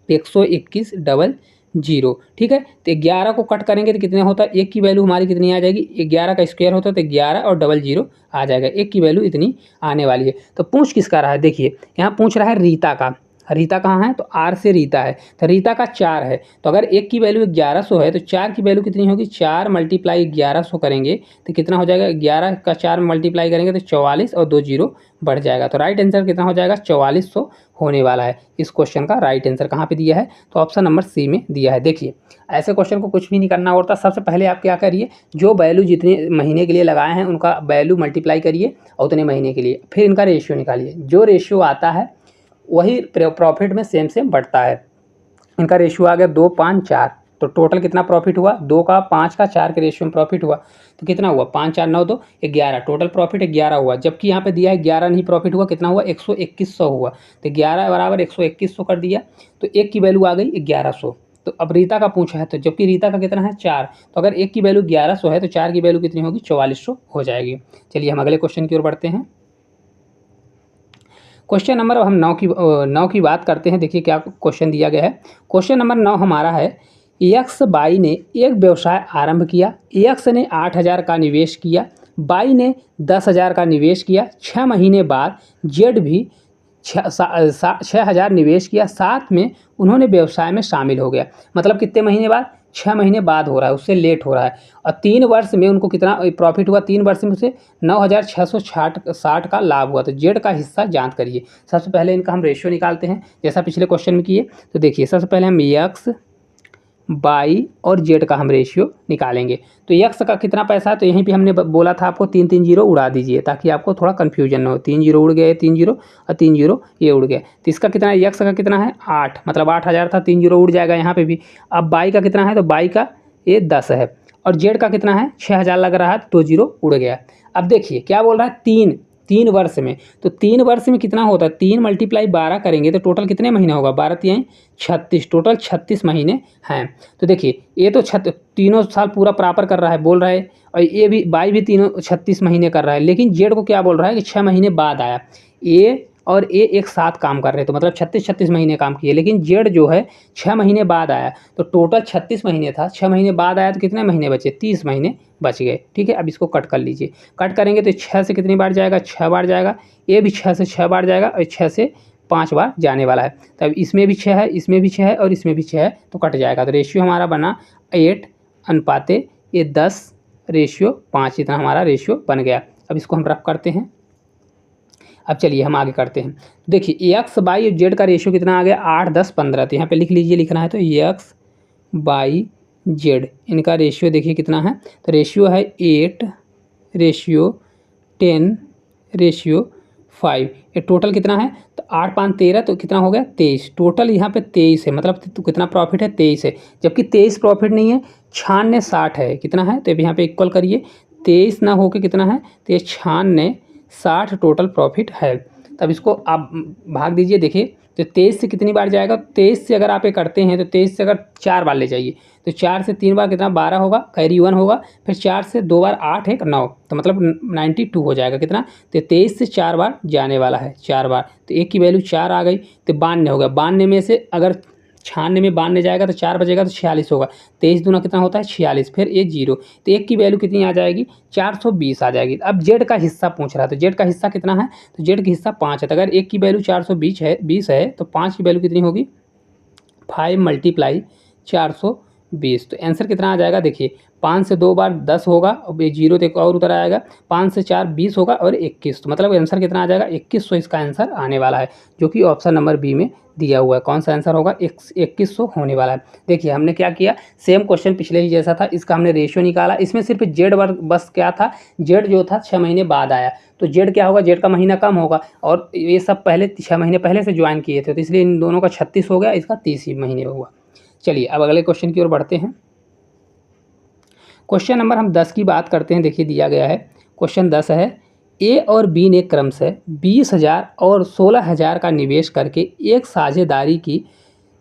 121 डबल 0। ठीक है। तो 11 को कट करेंगे तो कितने होता है, 1 की वैल्यू हमारी कितनी आ जाएगी 11 का स्क्वायर होता है तो 11 और डबल 0 आ जाएगा, 1 की वैल्यू इतनी आने वाली है। तो पूछ किसका रहा है देखिए यहाँ पूछ रहा है रीता का। रीता कहाँ है तो आर से रीता है तो रीता का 4 है। तो अगर 1 की वैल्यू 1100 है तो 4 की वैल्यू कितनी होगी 4 मल्टीप्लाई 1100 करेंगे तो कितना हो जाएगा 11 का 4 मल्टीप्लाई करेंगे तो 44 और 2 जीरो बढ़ जाएगा। तो राइट आंसर कितना हो जाएगा 4400 होने वाला है। इस क्वेश्चन का राइट आंसर कहाँ पे दिया है तो ऑप्शन नंबर सी में दिया है। देखिए ऐसे क्वेश्चन को कुछ भी नहीं करना होता, सबसे पहले आप क्या करिए जो वैल्यू जितने महीने के लिए लगाए हैं उनका वैल्यू मल्टीप्लाई करिए और उतने महीने के लिए, फिर इनका रेशियो निकालिए। जो रेशियो आता है वही प्रॉफिट में सेम बढ़ता है। इनका रेशियो आ गया 2 5 4, तो टोटल कितना प्रॉफिट हुआ, 2 का 5 का 4 के रेशियो में प्रॉफिट हुआ, तो कितना हुआ 5 4 9 2 11, टोटल प्रॉफिट 11 हुआ। जबकि यहाँ पे दिया है 11 नहीं प्रॉफिट हुआ, कितना हुआ 12100 हुआ, तो 11 बराबर 12100 कर दिया, तो एक की वैल्यू आ गई 1100। तो अब रीता का पूछा है, तो जबकि रीता का कितना है 4, तो अगर एक की वैल्यू 1100 है तो 4 की वैल्यू कितनी होगी 4400 हो जाएगी। चलिए हम अगले क्वेश्चन की ओर बढ़ते हैं। क्वेश्चन नंबर हम 9 की बात करते हैं। देखिए क्या क्वेश्चन दिया गया है। क्वेश्चन नंबर 9 हमारा है, एक्स बाई ने एक व्यवसाय आरंभ किया, एक्स ने 8000 का निवेश किया, बाई ने 10,000 का निवेश किया, 6 महीने बाद जेड भी 6,000 निवेश किया, साथ में उन्होंने व्यवसाय में शामिल हो गया। मतलब कितने महीने बाद, 6 महीने बाद हो रहा है, उससे लेट हो रहा है। और 3 वर्ष में उनको कितना प्रॉफिट हुआ, 3 वर्ष में उसे 9,660 का लाभ हुआ। तो जेड का हिस्सा ज्ञात करिए। सबसे पहले इनका हम रेशियो निकालते हैं जैसा पिछले क्वेश्चन में किए। तो देखिए सबसे पहले हम एक्स बाई और जेड का हम रेशियो निकालेंगे। तो एक्स का कितना पैसा है, तो यहीं पे हमने बोला था आपको 3 3 जीरो उड़ा दीजिए ताकि आपको थोड़ा कन्फ्यूजन न हो। 3 जीरो उड़ गए, 3 जीरो और 3 जीरो ये उड़ गए। तो इसका कितना है, एक्स का कितना है 8, मतलब 8000 था, 3 जीरो उड़ जाएगा यहाँ पे भी। अब बाई का कितना है, तो बाई का ये 10 है, और जेड का कितना है 6000 लग रहा है, 2 जीरो उड़ गया। अब देखिए क्या बोल रहा है, 3 वर्ष में, तो 3 वर्ष में कितना होता है, 3 × 12 करेंगे तो टोटल कितने महीने होगा, 12 3 36, टोटल 36 महीने हैं। तो देखिए ये तो तीनों साल पूरा प्रॉपर कर रहा है बोल रहा है, और ये भी बाई भी तीनों 36 महीने कर रहा है। लेकिन जेड को क्या बोल रहा है कि 6 महीने बाद आया, ए और ए एक साथ काम कर रहे हैं, तो मतलब 36 महीने काम किए। लेकिन जेड जो है 6 महीने बाद आया, तो टोटल 36 महीने था, 6 महीने बाद आया तो कितने महीने बचे, 30 महीने बच गए। ठीक है, अब इसको कट कर लीजिए। कट करेंगे तो 6 से कितनी बार जाएगा, 6 बार जाएगा, ये भी 6 से 6 बार जाएगा, और 6 से 5 बार जाने वाला है। तब इसमें भी 6 है, इसमें भी 6 है, और इसमें भी 6 है, तो कट जाएगा। तो रेशियो हमारा बना 8:10 इतना हमारा रेशियो बन गया। अब इसको हम रफ करते हैं। अब चलिए हम आगे करते हैं। देखिए एक्स बाई जेड का रेशियो कितना आ गया, 8 10 15। तो यहाँ पे लिख लीजिए, लिखना है तो एक्स बाई जेड, इनका रेशियो देखिए कितना है, तो रेशियो है 8:10:5। ये टोटल कितना है, तो 8 5 13, तो कितना हो गया 23। टोटल यहाँ पे 23 है, मतलब तो कितना प्रॉफिट है 23 है। जबकि 23 प्रॉफिट नहीं है, 96 60 है। कितना है, तो यहाँ पे इक्वल करिए, 23 ना होके कितना है, तो ये 96 60 टोटल प्रॉफिट है। तब इसको आप भाग दीजिए। देखिए तो 23 से कितनी बार जाएगा, 23 से अगर आप ये करते हैं तो 23 से अगर 4 बार ले जाइए तो 4 से 3 बार कितना 12 होगा, कैरी 1 होगा, फिर 4 से 2 बार 8 है 9, तो मतलब 92 हो जाएगा। कितना, तो 23 से 4 बार जाने वाला है, 4 बार, तो एक की वैल्यू 4 आ गई, तो 92 हो गया। 92 में से अगर 96 में 92 जाएगा तो 4 बचेगा तो 46 होगा। 23 दूना कितना होता है 46, फिर ये 0, तो एक की वैल्यू कितनी आ जाएगी 420 आ जाएगी। अब जेड का हिस्सा पूछ रहा है, तो जेड का हिस्सा कितना है, तो जेड का हिस्सा 5 है। तो अगर एक की वैल्यू 420 है तो 5 की वैल्यू कितनी होगी 5 × 420। तो आंसर कितना आ जाएगा, देखिए 5 से 2 बार 10 होगा, और ये 0 तो एक और उतर आएगा, 5 से 4 20 होगा, और 21, तो मतलब आंसर कितना आ जाएगा 2100 इसका आंसर आने वाला है, जो कि ऑप्शन नंबर बी में दिया हुआ है। कौन सा आंसर होगा, 2100 होने वाला है। देखिए हमने क्या किया, सेम क्वेश्चन पिछले ही जैसा था, इसका हमने रेशियो निकाला। इसमें सिर्फ जेड वर्ग बस क्या था, जेड जो था 6 महीने बाद आया, तो जेड क्या होगा, जेड का महीना कम होगा, और ये सब पहले 6 महीने पहले से ज्वाइन किए थे, तो इसलिए इन दोनों का 36 हो गया, इसका 30 ही महीने हुआ। चलिए अब अगले क्वेश्चन की ओर बढ़ते हैं। क्वेश्चन नंबर हम 10 की बात करते हैं। देखिए दिया गया है, क्वेश्चन 10 है, ए और बी ने क्रमशः 20,000 और 16,000 का निवेश करके एक साझेदारी की।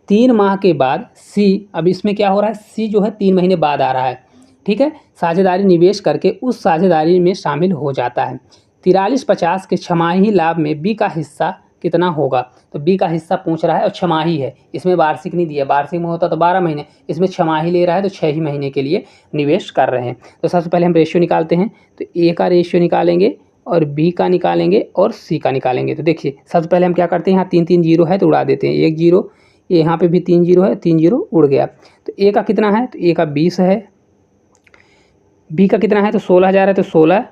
3 माह के बाद सी, अब इसमें क्या हो रहा है, सी जो है 3 महीने बाद आ रहा है, ठीक है, साझेदारी निवेश करके उस साझेदारी में शामिल हो जाता है। 4350 के छमाही लाभ में बी का हिस्सा कितना होगा, तो बी का हिस्सा पूछ रहा है, और छमाही है, इसमें वार्षिक नहीं दिया, वार्षिक में होता तो 12 महीने, इसमें छमाही ले रहा है तो 6 ही महीने के लिए निवेश कर रहे हैं। तो सबसे पहले हम रेशियो निकालते हैं, तो ए का रेशियो निकालेंगे, और बी का निकालेंगे, और सी का निकालेंगे। तो देखिए सबसे पहले हम क्या करते हैं, यहाँ 3 3 जीरो है तो उड़ा देते हैं, 1 जीरो, यहाँ पे भी 3 जीरो है, 3 जीरो उड़ गया। तो ए का कितना है, तो ए का 20 है, बी का कितना है तो 16,000 है, तो 16,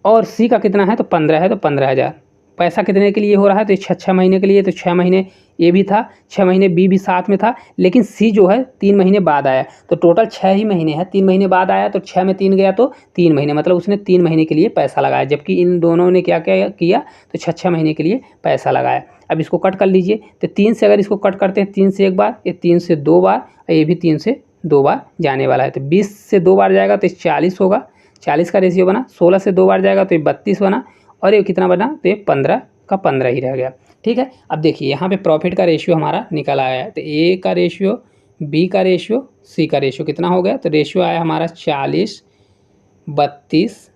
और सी का कितना है तो 15 है, तो 15,000। पैसा कितने के लिए हो रहा है, तो 6 महीने के लिए, तो 6 महीने ए भी था, 6 महीने बी भी साथ में था, लेकिन सी जो है 3 महीने बाद आया, तो टोटल 6 ही महीने है, 3 महीने बाद आया, तो 6 में 3 गया तो 3 महीने, मतलब उसने 3 महीने के लिए पैसा लगाया। जबकि इन दोनों ने क्या क्या किया, तो 6 महीने के लिए पैसा लगाया। अब इसको कट कर लीजिए, तो 3 से अगर इसको कट करते हैं, 3 से 1 बार, ये 3 से 2 बार, और ये भी 3 से 2 बार जाने वाला है। तो 20 से 2 बार जाएगा तो 40 होगा, 40 का रेशियो बना। 16 से 2 बार जाएगा तो ये 32 बना, और ये कितना बना, तो ये 15 का 15 ही रह गया। ठीक है, अब देखिए यहाँ पे प्रॉफिट का रेशियो हमारा निकल आया है। तो ए का रेशियो, बी का रेशियो, सी का रेशियो कितना हो गया, तो रेशियो आया हमारा 40 32,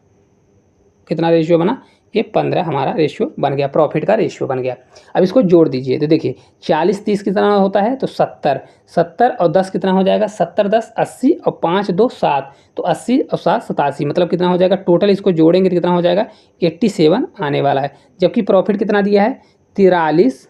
कितना रेशियो बना, ये 15 हमारा रेशियो बन गया, प्रॉफिट का रेशियो बन गया। अब इसको जोड़ दीजिए तो देखिए 40 30 कितना होता है, तो 70, 70 और 10 कितना हो जाएगा, 70 10 80 और 5 2 7, तो 80 और 7 87, मतलब कितना हो जाएगा, टोटल इसको जोड़ेंगे तो कितना हो जाएगा, 87 आने वाला है। जबकि प्रॉफिट कितना दिया है, 4350,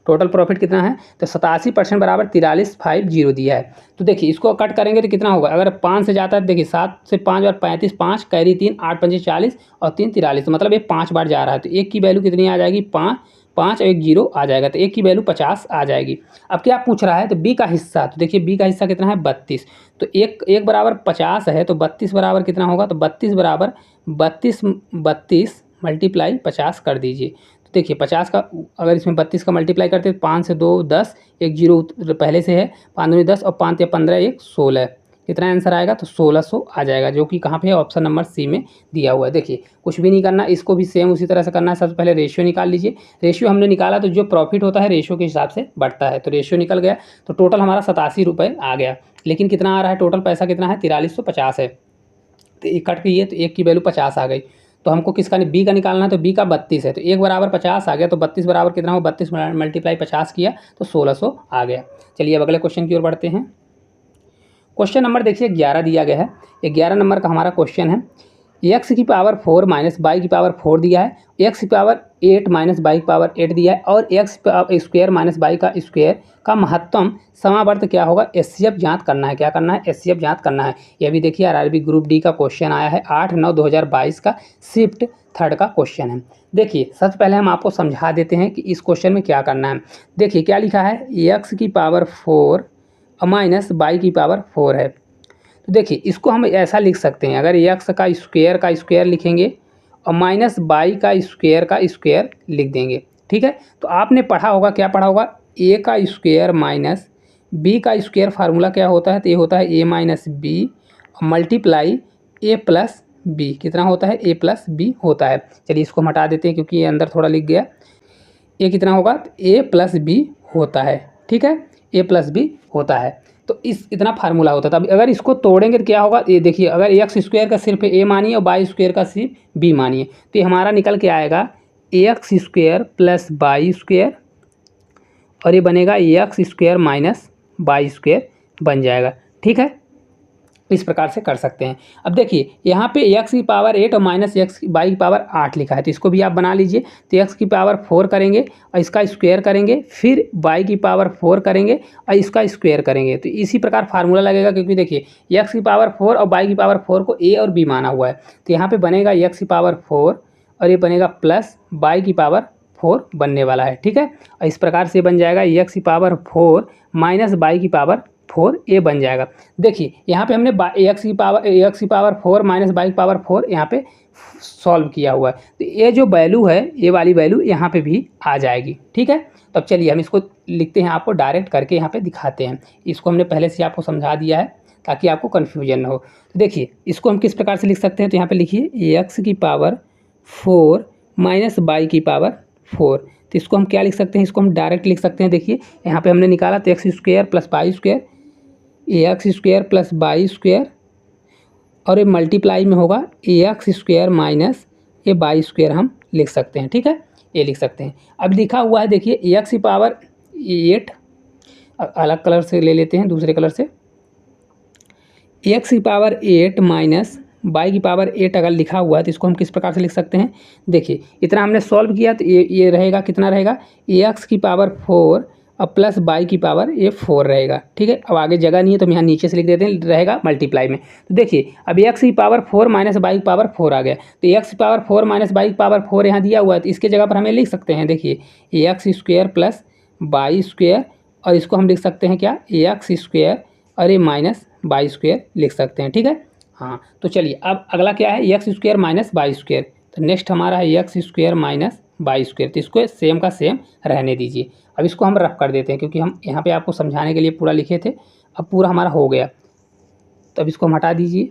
टोटल प्रॉफिट कितना है, तो 87% बराबर 4350 दिया है। तो देखिए इसको कट करेंगे तो कितना होगा, अगर 5 से जाता है, देखिए 7 से 5 बार 35, 5 कैरी 3, 8 पंजे 40 और 3 43, तो मतलब ये 5 बार जा रहा है। तो एक की वैल्यू कितनी आ जाएगी, 5 5 और 1 0 आ जाएगा, तो एक की वैल्यू 50 आ जाएगी। अब क्या पूछ रहा है, तो बी का हिस्सा, तो देखिए बी का हिस्सा कितना है, 32, तो एक बराबर 50 है, तो 32 बराबर कितना होगा, तो 32 बराबर 32 मल्टीप्लाई 50 कर दीजिए। देखिए 50 का, अगर इसमें 32 का मल्टीप्लाई करते हैं, 5 से 2 10, 1 0 पहले से है, 5 दूनी 10 और 5 या 15 1 16, कितना आंसर आएगा, तो 1600 आ जाएगा, जो कि कहाँ पे है, ऑप्शन नंबर सी में दिया हुआ है। देखिए कुछ भी नहीं करना, इसको भी सेम उसी तरह से करना है। सबसे पहले रेशियो निकाल लीजिए, रेशियो हमने निकाला तो जो प्रॉफिट होता है रेशियो के हिसाब से बढ़ता है, तो रेशियो निकल गया, तो टोटल हमारा 87 रुपये आ गया। लेकिन कितना आ रहा है, टोटल पैसा कितना है, 4350 है। तो एक कट गई है, तो एक की वैल्यू 50 आ गई। तो हमको किसका, बी का निकालना है, तो बी का 32 है, तो एक बराबर 50 आ गया, तो 32 बराबर कितना हो, 32 मल्टीप्लाई 50 किया तो 1600 आ गया। चलिए अब अगले क्वेश्चन की ओर बढ़ते हैं। क्वेश्चन नंबर देखिए 11 दिया गया है। 11 नंबर का हमारा क्वेश्चन है, एक्स की पावर 4 माइनस वाई की पावर 4 दिया है, एक्स की पावर 8 माइनस वाई की पावर 8 दिया है, और एक्स स्क्वायर माइनस वाई का स्क्वायर का महत्तम समावर्त क्या होगा, एचसीएफ ज्ञात करना है। क्या करना है, एचसीएफ ज्ञात करना है। यह भी देखिए आरआरबी ग्रुप डी का क्वेश्चन आया है, 8/9/2022 का शिफ्ट 3 का क्वेश्चन है। देखिए सबसे पहले हम आपको समझा देते हैं कि इस क्वेश्चन में क्या करना है। देखिए क्या लिखा है, एक्स की पावर 4 माइनस वाई की पावर 4 है। तो देखिए इसको हम ऐसा लिख सकते हैं, अगर एक्स का स्क्वायर लिखेंगे और माइनस वाई का स्क्वायर लिख देंगे। ठीक है, तो आपने पढ़ा होगा, क्या पढ़ा होगा, ए का स्क्वायर माइनस बी का स्क्वायर फार्मूला क्या होता है, तो ये होता है ए माइनस बी मल्टीप्लाई ए प्लस बी, कितना होता है, ए प्लस बी होता है। चलिए इसको हम हटा देते हैं क्योंकि ये अंदर थोड़ा लिख गया। ए कितना होगा, तो ए प्लस बी होता है। ठीक है, ए प्लस बी होता है, तो इस इतना फार्मूला होता था। अब अगर इसको तोड़ेंगे तो क्या होगा, ये देखिए अगर एक्स स्क्वायर का सिर्फ ए मानिए और वाई स्क्वायर का सिर्फ बी मानिए, तो ये हमारा निकल के आएगा x square plus y square, और ये बनेगा x square minus y square बन जाएगा। ठीक है, इस प्रकार से कर सकते हैं। अब देखिए यहाँ पे एक्स की पावर 8 और माइनस एक्स वाई की पावर 8 लिखा है, तो इसको भी आप बना लीजिए। तो एक्स की पावर 4 करेंगे और इसका स्क्वायर करेंगे, फिर वाई की पावर 4 करेंगे और इसका स्क्वायर करेंगे, तो इसी प्रकार फार्मूला लगेगा। क्योंकि देखिए एक्स की पावर 4 और वाई की पावर 4 को ए और बी माना हुआ है, तो यहाँ पर बनेगा एक्स की पावर 4 और ये बनेगा प्लस वाई की पावर 4 बनने वाला है। ठीक है, और इस प्रकार से बन जाएगा एक्स की पावर 4 माइनस वाई की पावर 4 ए बन जाएगा। देखिए यहाँ पे हमने एक्स की पावर 4 माइनस वाई की पावर 4 यहाँ पे सॉल्व किया हुआ है, तो ये जो वैल्यू है, ये वाली वैल्यू यहाँ पे भी आ जाएगी। ठीक है, तो अब चलिए हम इसको लिखते हैं, आपको डायरेक्ट करके यहाँ पे दिखाते हैं। इसको हमने पहले से आपको समझा दिया है ताकि आपको कन्फ्यूजन ना हो। तो देखिए इसको हम किस प्रकार से लिख सकते हैं, तो यहाँ पर लिखिए एक्स की पावर 4 माइनस वाई की पावर 4, तो इसको हम क्या लिख सकते हैं, इसको हम डायरेक्ट लिख सकते हैं। देखिए यहाँ पे हमने निकाला, तो x square plus y square, x square plus y square, और ये मल्टीप्लाई में होगा एक्स स्क्वायर माइनस ये वाई स्क्वायर हम लिख सकते हैं। ठीक है, ये लिख सकते हैं। अब लिखा हुआ है देखिए एक्स की पावर 8, अलग कलर से ले लेते हैं, दूसरे कलर से, एक्स की पावर 8 माइनस वाई की पावर 8 अगर लिखा हुआ है तो इसको हम किस प्रकार से लिख सकते हैं। देखिए इतना हमने सॉल्व किया, तो ये रहेगा, कितना रहेगा, एक्स की पावर 4 और प्लस वाई की पावर ये 4 रहेगा। ठीक है, अब आगे जगह नहीं है तो हम यहाँ नीचे से लिख देते हैं, रहेगा मल्टीप्लाई में। तो देखिए अब एक्स की पावर 4 माइनस वाई की पावर 4 आ गया, तो एक्स की पावर 4 माइनस वाई की पावर 4 यहाँ दिया हुआ है, तो इसके जगह पर हमें लिख सकते हैं, देखिए x square plus y square, और इसको हम लिख सकते हैं क्या, एक्स स्क्वायर और ये माइनस वाई स्क्वायर लिख सकते हैं। ठीक है, हाँ, तो चलिए अब अगला क्या है, x square minus y square, तो नेक्स्ट हमारा है x square minus y square. तो इसको सेम का सेम रहने दीजिए। अब इसको हम रफ कर देते हैं क्योंकि हम यहाँ पे आपको समझाने के लिए पूरा लिखे थे। अब पूरा हमारा हो गया, तो अब इसको हम हटा दीजिए।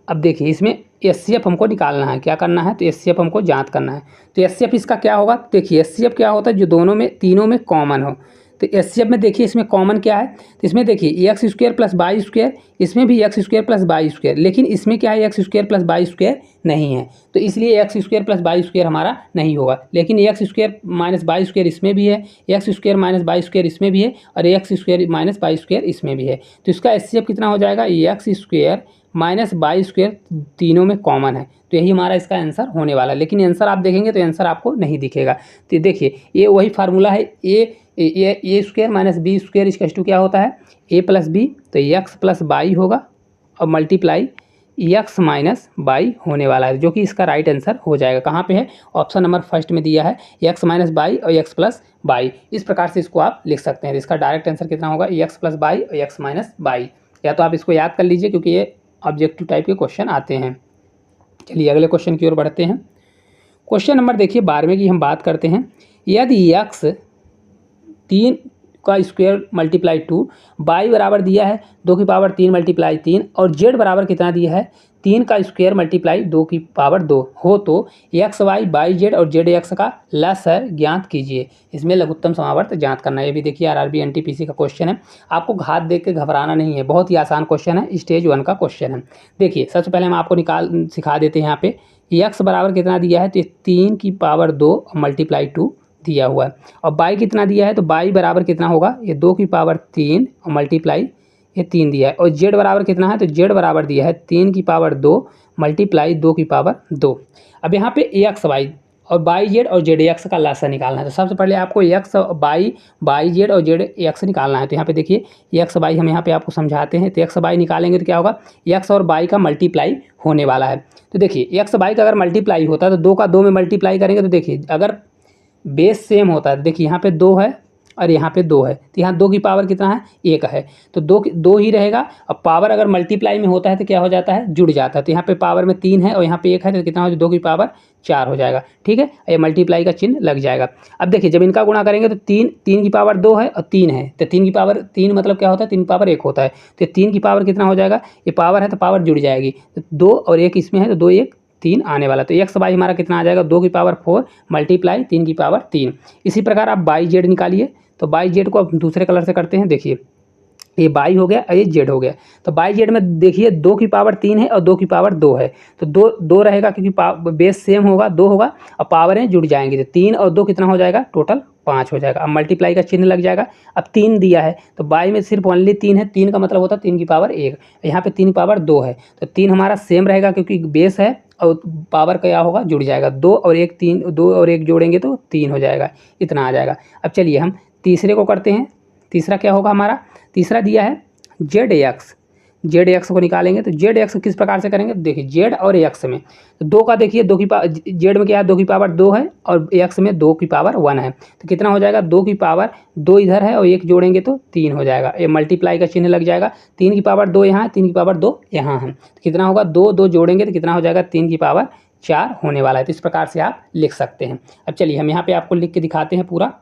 अब देखिए इसमें एचसीएफ हमको निकालना है, क्या करना है, तो एचसीएफ हमको ज्ञात करना है। तो एचसीएफ इसका क्या होगा, देखिए एचसीएफ क्या होता है, जो दोनों में तीनों में कॉमन हो। तो एचसीएफ में देखिए इसमें कॉमन क्या है, तो इसमें देखिए x square plus y square, इसमें भी x square plus y square, लेकिन इसमें क्या है, x square plus y square नहीं है, तो इसलिए x square plus y square हमारा नहीं होगा। लेकिन x square minus y square इसमें भी है, x square minus y square इसमें भी है, और x square minus y square इसमें भी है। तो इसका एचसीएफ कितना हो जाएगा, x square minus y square तीनों में कॉमन है। तो यही हमारा इसका आंसर होने वाला है। लेकिन आंसर आप देखेंगे तो आंसर आपको नहीं दिखेगा। तो देखिए ये वही फार्मूला है, A square minus B square equal to क्या होता है, ए प्लस बी, तो एक्स प्लस वाई होगा और मल्टीप्लाई एक्स माइनस वाई होने वाला है, जो कि इसका राइट आंसर हो जाएगा। कहाँ पे है, ऑप्शन नंबर फर्स्ट में दिया है, एक्स माइनस वाई और एक्स प्लस वाई। इस प्रकार से इसको आप लिख सकते हैं। इसका डायरेक्ट आंसर कितना होगा, एक्स प्लस वाई और एक्स माइनस वाई। या तो आप इसको याद कर लीजिए क्योंकि ये ऑब्जेक्टिव टाइप के क्वेश्चन आते हैं। चलिए अगले क्वेश्चन की ओर बढ़ते हैं। क्वेश्चन नंबर देखिए 12वें की हम बात करते हैं। यदि एक्स 3 का स्क्वायर मल्टीप्लाई 2, वाई बराबर दिया है 2 की पावर 3 मल्टीप्लाई 3, और जेड बराबर कितना दिया है, 3 का स्क्वायर मल्टीप्लाई 2 की पावर 2 हो, तो एक्स वाई बाई जेड और जेड एक्स का लसर ज्ञात कीजिए। इसमें लघुत्तम समावर्त ज्ञात करना है। ये भी देखिए आरआरबी एनटीपीसी का क्वेश्चन है। आपको घात देख के घबराना नहीं है, बहुत ही आसान क्वेश्चन है, स्टेज 1 का क्वेश्चन है। देखिए सबसे पहले हम आपको सिखा देते हैं। यहाँ पे एक्स बराबर कितना दिया है, तो 3 की पावर 2 मल्टीप्लाई 2 दिया हुआ है। और बाई कितना दिया है, तो बाई बराबर कितना होगा, ये 2 की पावर 3 और मल्टीप्लाई ये 3 दिया है। और जेड बराबर कितना है, तो जेड बराबर दिया है 3 की पावर 2 मल्टीप्लाई 2 की पावर 2। अब यहाँ पे एक्स वाई और बाई जेड और जेड एक्स का लसा निकालना है। तो सबसे पहले आपको एक्स बाई जेड और जेड एक्स निकालना है। तो यहाँ पे देखिए एक्स बाई हम यहाँ पे आपको समझाते हैं। तो एक्स बाई निकालेंगे तो क्या होगा, एक्स और बाई का मल्टीप्लाई होने वाला है। तो देखिए एक्स बाई का अगर मल्टीप्लाई होता है तो 2 का 2 में मल्टीप्लाई करेंगे, तो देखिए अगर बेस सेम होता है, देखिए यहाँ पे 2 है और यहाँ पे 2 है, तो यहाँ 2 की पावर कितना है, 1 है, तो 2 ही रहेगा। अब पावर अगर मल्टीप्लाई में होता है तो क्या हो जाता है, जुड़ जाता है। तो यहाँ पे पावर में 3 है और यहाँ पे 1 है, तो कितना हो जाएगा, 2 की पावर 4 हो जाएगा। ठीक है, ये मल्टीप्लाई का चिन्ह लग जाएगा। अब देखिए जब इनका गुणा करेंगे तो 3 की पावर 2 है और 3 है, तो 3 की पावर 3 मतलब क्या होता है, 3 की पावर 1 होता है। तो 3 की पावर कितना हो जाएगा, ये पावर है तो पावर जुड़ जाएगी, तो 2 और 1 इसमें है, तो 2 1 3 आने वाला। तो एक्स बाई हमारा कितना आ जाएगा, 2 की पावर 4 मल्टीप्लाई 3 की पावर 3। इसी प्रकार आप बाई जेड निकालिए। तो बाई जेड को अब दूसरे कलर से करते हैं। देखिए ये बाई हो गया और ये जेड हो गया। तो बाई जेड में देखिए 2 की पावर 3 है और 2 की पावर 2 है, तो 2 रहेगा क्योंकि बेस सेम होगा, 2 होगा और पावरें जुड़ जाएंगी। तो 3 और 2 कितना हो जाएगा, टोटल 5 हो जाएगा। अब मल्टीप्लाई का चिन्ह लग जाएगा। अब 3 दिया है तो बाई में सिर्फ ओनली 3 है, 3 का मतलब होता है 3 की पावर 1, यहाँ पे 3 की पावर 2 है, तो 3 हमारा सेम रहेगा क्योंकि बेस है और पावर क्या होगा, जुड़ जाएगा। 2 और 1 3, 2 और 1 जोड़ेंगे तो 3 हो जाएगा, इतना आ जाएगा। अब चलिए हम तीसरे को करते हैं। तीसरा क्या होगा हमारा, तीसरा दिया है जेड एक्स को निकालेंगे। तो जेड एक्स किस प्रकार से करेंगे, देखिए जेड और एक्स में तो 2 का देखिए 2 की पावर, जेड में क्या है 2 की पावर 2 है और एक्स में 2 की पावर 1 है, तो कितना हो जाएगा, 2 की पावर 2 इधर है और 1 जोड़ेंगे तो 3 हो जाएगा। ये मल्टीप्लाई का चिन्ह लग जाएगा। 3 की पावर 2 यहाँ है, 3 की पावर 2 यहाँ है, तो कितना होगा, 2 जोड़ेंगे तो कितना हो जाएगा, 3 की पावर 4 होने वाला है। तो इस प्रकार से आप लिख सकते हैं। अब चलिए हम यहाँ पे आपको लिख के दिखाते हैं पूरा।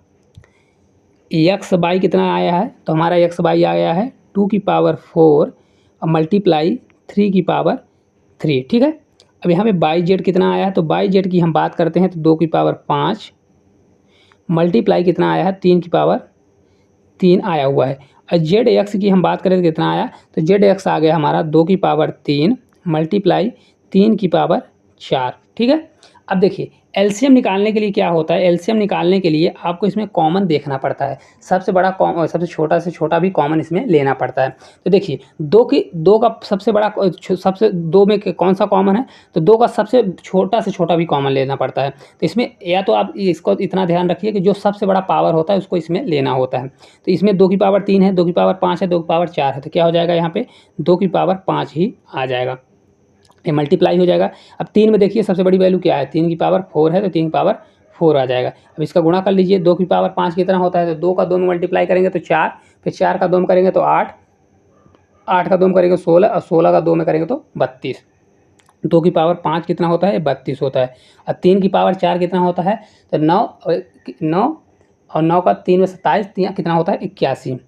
एक्स बाई कितना आया है, तो हमारा एक्स बाई आया है 2 की पावर 4 और मल्टीप्लाई 3 की पावर 3। ठीक है, अब यहाँ पे बाई जेड कितना आया है, तो बाई जेड की हम बात करते हैं तो 2 की पावर 5 मल्टीप्लाई कितना आया है, 3 की पावर 3 आया हुआ है। और जेड एक्स की हम बात करें तो कितना आया, तो जेड एक्स आ गया हमारा 2 की पावर 3 मल्टीप्लाई 3 की पावर 4। ठीक है, अब देखिए एलसीएम निकालने के लिए क्या होता है, एलसीएम निकालने के लिए आपको इसमें कॉमन देखना पड़ता है। सबसे बड़ा सबसे छोटा से छोटा भी कॉमन इसमें लेना पड़ता है। तो देखिए 2 का सबसे बड़ा सबसे 2 में कौन सा कॉमन है, तो 2 का सबसे छोटा से छोटा भी कॉमन लेना पड़ता है। तो इसमें या तो आप इसको इतना ध्यान रखिए कि जो सबसे बड़ा पावर होता है उसको इसमें लेना होता है। तो इसमें 2 की पावर 3 है, 2 की पावर 5 है, 2 की पावर 4 है, तो क्या हो जाएगा, यहाँ पे 2 की पावर 5 ही आ जाएगा, ये मल्टीप्लाई हो जाएगा। अब 3 में देखिए सबसे बड़ी वैल्यू क्या है, 3 की पावर 4 है, तो 3 की पावर 4 आ जाएगा। अब इसका गुणा कर लीजिए, 2 की पावर 5 कितना होता है, तो 2 का 2 में मल्टीप्लाई करेंगे तो 4, फिर 4 का 2 में करेंगे तो 8, 8 का 2 में करेंगे 16 और 16 का 2 में करेंगे तो 32। 2 की पावर 5 कितना होता है, 32 होता है। और 3 की पावर 4 कितना होता है, तो 9 और 9 का 3 में 27, कितना होता है, 81।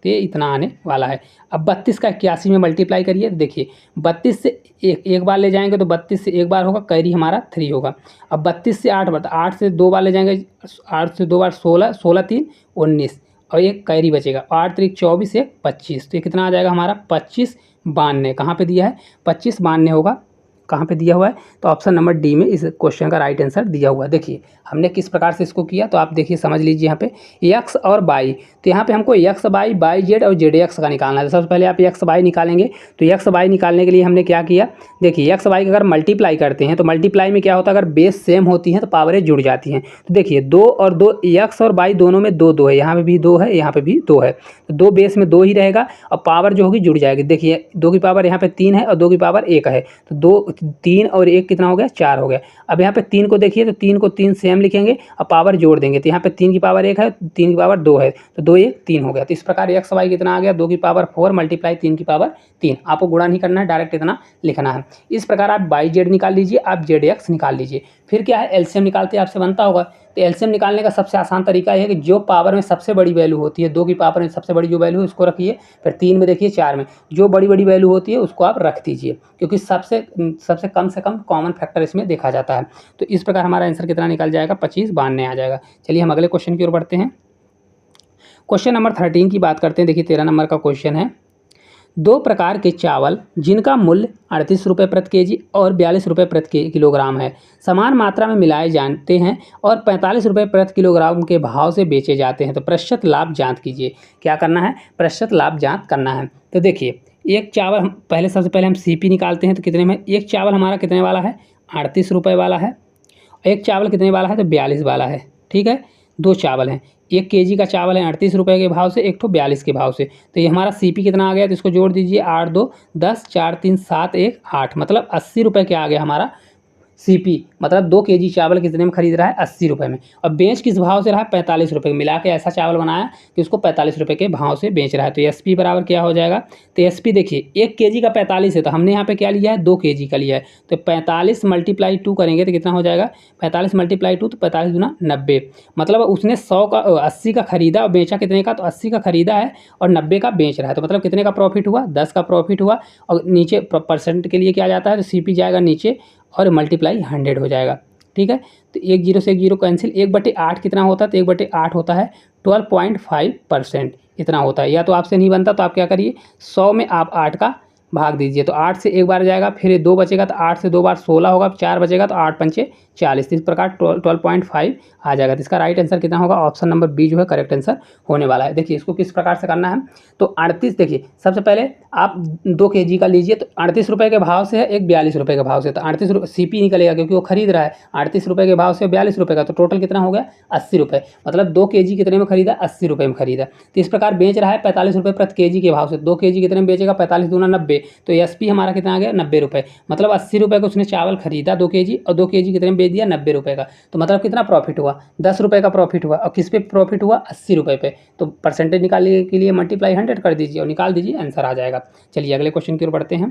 तो ये इतना आने वाला है। अब 32 का 81 में मल्टीप्लाई करिए, तो देखिए 32 से एक बार ले जाएंगे तो 32 से एक बार होगा, कैरी हमारा 3 होगा। अब 32 से 8 बार, 8 से 2 बार ले जाएंगे, 8 से 2 बार 16, 16 3 19, और एक कैरी बचेगा, 8 3 24, 1 25। तो ये कितना आ जाएगा हमारा, 25 52। कहाँ पे दिया है, 25 52 होगा, कहाँ पे दिया हुआ है, तो ऑप्शन नंबर डी में इस क्वेश्चन का राइट आंसर दिया हुआ है। देखिए हमने किस प्रकार से इसको किया, तो आप देखिए समझ लीजिए यहाँ पे एक्स और वाई। तो यहाँ पे हमको एक्स वाई, वाई जेड और जेड एक्स का निकालना है। तो सबसे पहले आप एक्स वाई निकालेंगे। तो एक्स वाई निकालने के लिए हमने क्या किया, देखिए एक्स वाई का अगर मल्टीप्लाई करते हैं तो मल्टीप्लाई में क्या होता है, अगर बेस सेम होती हैं तो पावरें जुड़ जाती हैं। तो देखिए 2 और 2, एक्स और वाई दोनों में 2 2 है, यहाँ पे भी 2 है, यहाँ पे भी 2 है, तो 2 बेस में 2 ही रहेगा और पावर जो होगी जुड़ जाएगी। देखिए 2 की पावर यहाँ पे 3 है और 2 की पावर 1 है, तो 2 3 और 1 कितना हो गया, 4 हो गया। अब यहाँ पे 3 को देखिए, तो 3 को 3 सेम लिखेंगे और पावर जोड़ देंगे। तो यहाँ पे 3 की पावर 1 है, 3 की पावर 2 है, तो 2 1 3 हो गया। तो इस प्रकार एक्स वाई कितना आ गया, 2 की पावर 4 मल्टीप्लाई 3 की पावर 3। आपको गुणा नहीं करना है, डायरेक्ट इतना लिखना है। इस प्रकार आप वाई जेड निकाल लीजिए, आप जेड एक्स निकाल लीजिए। फिर क्या है, एलसीएम निकालते आपसे बनता होगा। तो एलसीएम निकालने का सबसे आसान तरीका है कि जो पावर में सबसे बड़ी वैल्यू होती है, 2 की पावर में सबसे बड़ी जो वैल्यू है उसको रखिए, फिर 3 में देखिए, 4 में जो बड़ी बड़ी वैल्यू होती है उसको आप रख दीजिए, क्योंकि सबसे कम से कम कॉमन फैक्टर इसमें देखा जाता है। तो इस प्रकार हमारा आंसर कितना निकल जाएगा, 25 52 आ जाएगा। चलिए हम अगले क्वेश्चन की ओर बढ़ते हैं। क्वेश्चन नंबर 13 की बात करते हैं। देखिए 13 नंबर का क्वेश्चन है, 2 प्रकार के चावल जिनका मूल्य 38 रुपये प्रति केजी और 42 रुपये प्रति किलोग्राम है, समान मात्रा में मिलाए जाते हैं और 45 रुपये प्रति किलोग्राम के भाव से बेचे जाते हैं, तो प्रतिशत लाभ जांच कीजिए। क्या करना है, प्रतिशत लाभ जांच करना है। तो देखिए एक चावल हम सबसे पहले हम सीपी निकालते हैं। तो कितने में, एक चावल हमारा कितने वाला है, 38 रुपये वाला है। एक चावल कितने वाला है, तो 42 वाला है। ठीक है, 2 चावल हैं, 1 केजी का चावल है 38 रुपये के भाव से, एक तो 42 के भाव से। तो ये हमारा सीपी कितना आ गया, तो इसको जोड़ दीजिए, 8 2 10, 4 3 7 1 8, मतलब 80 रुपये क्या आ गया हमारा सीपी। मतलब 2 केजी चावल कितने में खरीद रहा है, 80 रुपये में। और बेच किस भाव से रहा है, 45 रुपये। मिला के ऐसा चावल बनाया कि उसको 45 रुपये के भाव से बेच रहा है। तो एसपी बराबर क्या हो जाएगा, तो एसपी देखिए 1 केजी का 45 है, तो हमने यहाँ पे क्या लिया है, 2 केजी का लिया है। तो 45 × 2 करेंगे तो कितना हो जाएगा, 45 × 2 तो 45 दूना 90। मतलब उसने 80 का खरीदा और बेचा कितने का, तो 80 का खरीदा है और 90 का बेच रहा है। तो मतलब कितने का प्रॉफिट हुआ, 10 का प्रॉफिट हुआ। और नीचे परसेंट के लिए क्या जाता है, तो सीपी जाएगा नीचे और मल्टीप्लाई 100 हो जाएगा। ठीक है, तो 1 0 से 1 0 कैंसिल, 1/8 कितना होता है, तो 1/8 होता है 12.5%, इतना होता है। या तो आपसे नहीं बनता तो आप क्या करिए, 100 में आप 8 का भाग दीजिए, तो 8 से एक बार जाएगा, फिर 2 बचेगा, तो 8 से 2 बार 16 होगा, 4 बचेगा, तो 8 पंचे 40। इस प्रकार 12.5 आ जाएगा। तो इसका राइट आंसर कितना होगा, ऑप्शन नंबर बी जो है करेक्ट आंसर होने वाला है। देखिए इसको किस प्रकार से करना है, तो 38, देखिए सबसे पहले आप 2 केजी का लीजिए, तो 38 रुपये के भाव से है, एक 42 रुपये के भाव से, तो 38 रुपये सीपी निकलेगा क्योंकि वो खरीद रहा है 38 रुपये के भाव से 42 रुपये का, तो टोटल कितना हो गया, 80 रुपये। मतलब 2 केजी कितने में खरीदा, 80 रुपये में खरीदा। तो इस प्रकार बेच रहा है 45 रुपये प्रति केजी के भाव से, 2 केजी कितने में बेचेगा, 45 दूना 90, तो एसपी हमारा कितना आ गया, 90 रुपये। मतलब 80 रुपये का उसने चावल खरीदा 2 केजी, और 2 केजी कितने में बेच दिया, 90 रुपये का। तो मतलब कितना प्रॉफिट हुआ, 10 रुपये का प्रॉफिट हुआ। और किस पे प्रॉफिट हुआ, 80 रुपये पे। तो परसेंटेज निकालने के लिए मल्टीप्लाई 100 कर दीजिए और निकाल दीजिए, आंसर आ जाएगा। चलिए अगले क्वेश्चन की ओर बढ़ते हैं।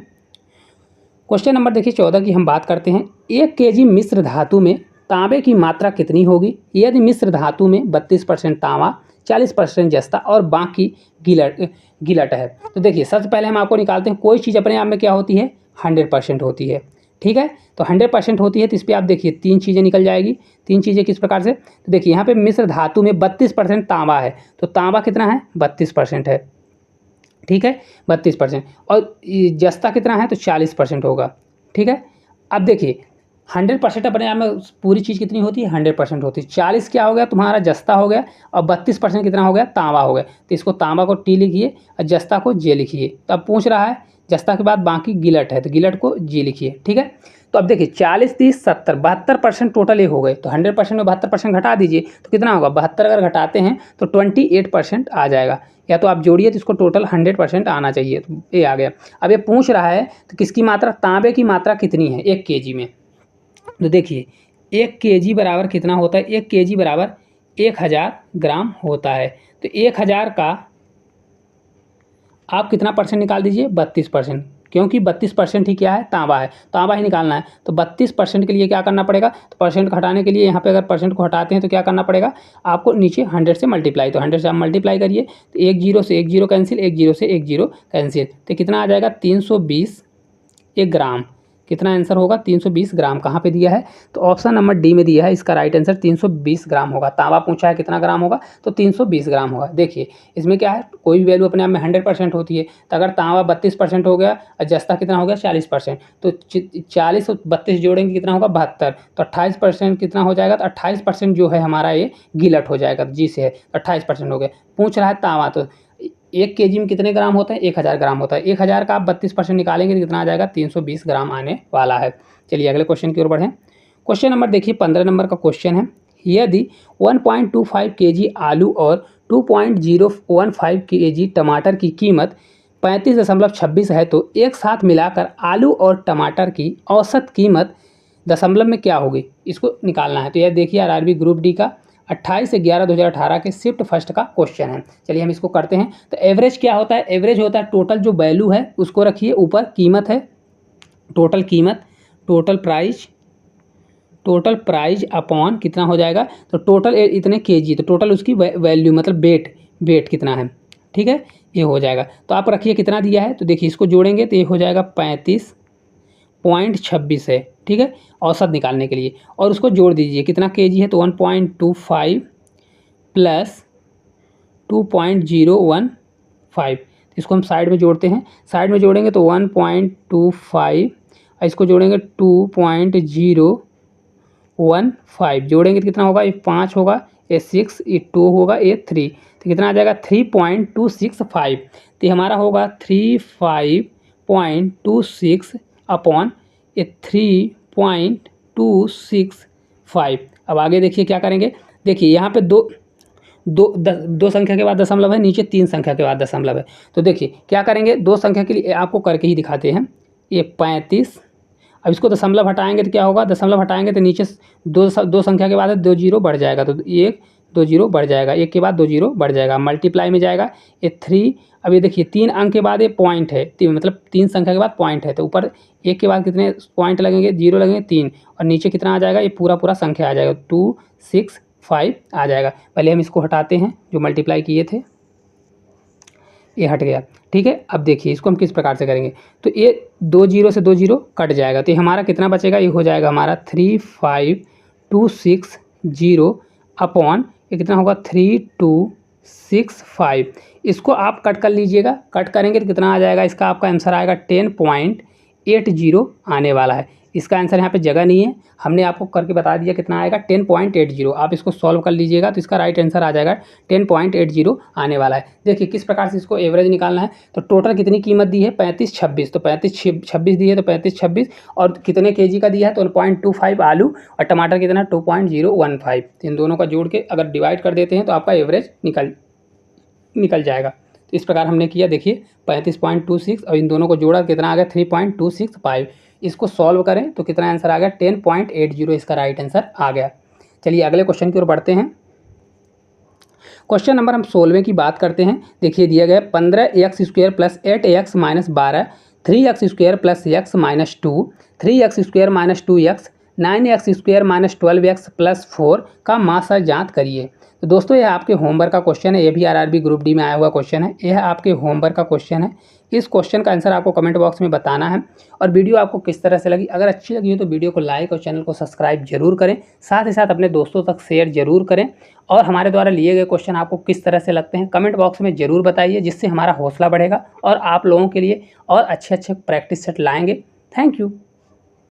क्वेश्चन नंबर देखिए 14 की हम बात करते हैं। 1 केजी मिश्र धातु में तांबे की मात्रा कितनी होगी यदि मिश्र धातु में 32% तांबा, 40% जस्ता और बाकी गिलट है। तो देखिए सबसे पहले हम आपको निकालते हैं, कोई चीज़ अपने आप में क्या होती है, 100% होती है। ठीक है, तो 100% होती है, तो इस पर आप देखिए 3 चीज़ें निकल जाएगी। 3 चीज़ें किस प्रकार से, तो देखिए यहाँ पे मिश्र धातु में 32% तांबा है, तो तांबा कितना है, 32% है। ठीक है, 32%। और जस्ता कितना है, तो 40% होगा। ठीक है, अब देखिए 100% अपने आप में पूरी चीज़ कितनी होती है, 100% होती है। 40 क्या हो गया तुम्हारा, जस्ता हो गया, और 32% कितना हो गया, तांबा हो गया। तो इसको तांबा को टी लिखिए और जस्ता को जे लिखिए। तो अब पूछ रहा है जस्ता के बाद बाकी गिलट है, तो गिलट को जी लिखिए। ठीक है, तो अब देखिए 40 30 70 72% टोटल ये हो गए। तो 100% में 72% घटा दीजिए, तो कितना होगा, 72 अगर घटाते हैं तो 28% आ जाएगा। या तो आप जोड़िए, तो इसको टोटल 100% आना चाहिए, तो ये आ गया। अब ये पूछ रहा है तो किसकी मात्रा, तांबे की मात्रा कितनी है 1 केजी में। तो देखिए 1 केजी बराबर कितना होता है, 1 केजी बराबर 1000 ग्राम होता है। तो 1000 का आप कितना परसेंट निकाल दीजिए, 32%। क्योंकि 32% ही क्या है, तांबा है, तांबा ही निकालना है। तो 32% के लिए क्या करना पड़ेगा, तो परसेंट को हटाने के लिए यहाँ पे अगर परसेंट को हटाते हैं तो क्या करना पड़ेगा आपको, नीचे 100 से मल्टीप्लाई, तो 100 से आप मल्टीप्लाई करिए तो 1 0 से 1 0 कैंसिल, 1 0 से 1 0 कैंसिल, तो कितना आ जाएगा 320 ग्राम। कितना आंसर होगा 320 ग्राम। कहाँ पे दिया है, तो ऑप्शन नंबर डी में दिया है, इसका राइट आंसर 320 ग्राम होगा। तांबा पूछा है कितना ग्राम होगा, तो 320 ग्राम होगा। देखिए इसमें क्या है, कोई भी वैल्यू अपने आप में 100% होती है, तो अगर तांबा 32% हो गया और जस्ता कितना हो गया 40%, तो 40 और 32 जोड़ेंगे कितना होगा 72, तो 28% कितना हो जाएगा, तो 28% जो है हमारा ये गिलट हो जाएगा, जी से है 28% हो गया। पूछ रहा है तांबा, तो 1 kg में कितने ग्राम होता है, 1000 ग्राम होता है। 1000 का आप 32% निकालेंगे तो कितना आ जाएगा 320 ग्राम आने वाला है। चलिए अगले क्वेश्चन की ओर बढ़ें। क्वेश्चन नंबर देखिए 15 नंबर का क्वेश्चन है, यदि 1.25 kg आलू और 2.015 kg टमाटर की कीमत 35.26 है, तो एक साथ मिलाकर आलू और टमाटर की औसत कीमत दशमलव में क्या होगी, इसको निकालना है। तो यह देखिए आरआरबी ग्रुप डी का 28/11/2018 के शिफ्ट फर्स्ट का क्वेश्चन है। चलिए हम इसको करते हैं। तो एवरेज क्या होता है, एवरेज होता है टोटल जो वैल्यू है उसको रखिए ऊपर, कीमत है टोटल कीमत, टोटल प्राइज अपॉन कितना हो जाएगा, तो टोटल इतने केजी, तो टोटल उसकी वैल्यू मतलब वेट कितना है, ठीक है, ये हो जाएगा। तो आप रखिए कितना दिया है, तो देखिए इसको जोड़ेंगे तो ये हो जाएगा 35.26 है, ठीक है, औसत निकालने के लिए। और उसको जोड़ दीजिए कितना केजी है, तो 1.25 प्लस 2.015, इसको हम साइड में जोड़ते हैं। साइड में जोड़ेंगे तो 1.25, इसको जोड़ेंगे 2.015, जोड़ेंगे तो कितना होगा, ये 5 होगा, ये 6, ये 2 होगा, ये 3, तो कितना आ जाएगा 3.265। तो ये हमारा होगा 35.26 अपॉन ये 3.265। अब आगे देखिए क्या करेंगे, देखिए यहाँ पे दो संख्या के बाद दशमलव है, नीचे 3 संख्या के बाद दशमलव है। तो देखिए क्या करेंगे, 2 संख्या के लिए आपको करके ही दिखाते हैं। ये 35, अब इसको दशमलव हटाएंगे तो क्या होगा, दशमलव हटाएंगे तो नीचे दो संख्या के बाद 2 0 बढ़ जाएगा, तो 1 2 0 बढ़ जाएगा, 1 के बाद 2 0 बढ़ जाएगा, मल्टीप्लाई में जाएगा ये 3। अब ये देखिए 3 अंक के बाद ये पॉइंट है, मतलब 3 संख्या के बाद पॉइंट है, तो ऊपर 1 के बाद कितने पॉइंट लगेंगे, 0 लगेंगे 3, और नीचे कितना आ जाएगा, ये पूरा संख्या आ जाएगा 265 आ जाएगा। पहले हम इसको हटाते हैं, जो मल्टीप्लाई किए थे ये हट गया, ठीक है। अब देखिए इसको हम किस प्रकार से करेंगे, तो ये 2 0 से 2 0 कट जाएगा, तो हमारा कितना बचेगा, ये हो जाएगा हमारा 35260 अपॉन ये कितना होगा 3265। इसको आप कट कर लीजिएगा, कट करेंगे तो कितना आ जाएगा, इसका आपका आंसर आएगा 10.80 आने वाला है। इसका आंसर यहाँ पे जगह नहीं है, हमने आपको करके बता दिया कितना आएगा 10.80। आप इसको सॉल्व कर लीजिएगा तो इसका राइट आंसर आ जाएगा 10.80 आने वाला है। देखिए किस प्रकार से इसको एवरेज निकालना है, तो टोटल कितनी कीमत दी है 35.26, तो 35.26 दी है, तो 35.26 और कितने केजी का दिया है, तो 1.25 आलू और टमाटर कितना 2.015, इन दोनों का जोड़ के अगर डिवाइड कर देते हैं तो आपका एवरेज निकल जाएगा। तो इस प्रकार हमने किया, देखिए 35.26 और इन दोनों को जोड़ा कितना आ गया 3.265। इसको सॉल्व करें तो कितना आंसर आ गया 10.80, इसका राइट आंसर आ गया। चलिए अगले क्वेश्चन की ओर बढ़ते हैं। क्वेश्चन नंबर हम 16वें की बात करते हैं। देखिए दिया गया 15x² + 8x - 12, 3x² + x - 2, 3x² - 2x, 9x² - 12x + 4 का मासा ज्ञात करिए। तो दोस्तों यह आपके होमवर्क का क्वेश्चन है, ये भी आरआरबी ग्रुप डी में आया हुआ क्वेश्चन है, यह आपके होमवर्क का क्वेश्चन है। इस क्वेश्चन का आंसर आपको कमेंट बॉक्स में बताना है। और वीडियो आपको किस तरह से लगी, अगर अच्छी लगी हो तो वीडियो को लाइक और चैनल को सब्सक्राइब जरूर करें, साथ ही साथ अपने दोस्तों तक शेयर जरूर करें। और हमारे द्वारा लिए गए क्वेश्चन आपको किस तरह से लगते हैं कमेंट बॉक्स में ज़रूर बताइए, जिससे हमारा हौसला बढ़ेगा और आप लोगों के लिए और अच्छे प्रैक्टिस सेट लाएंगे। Thank you.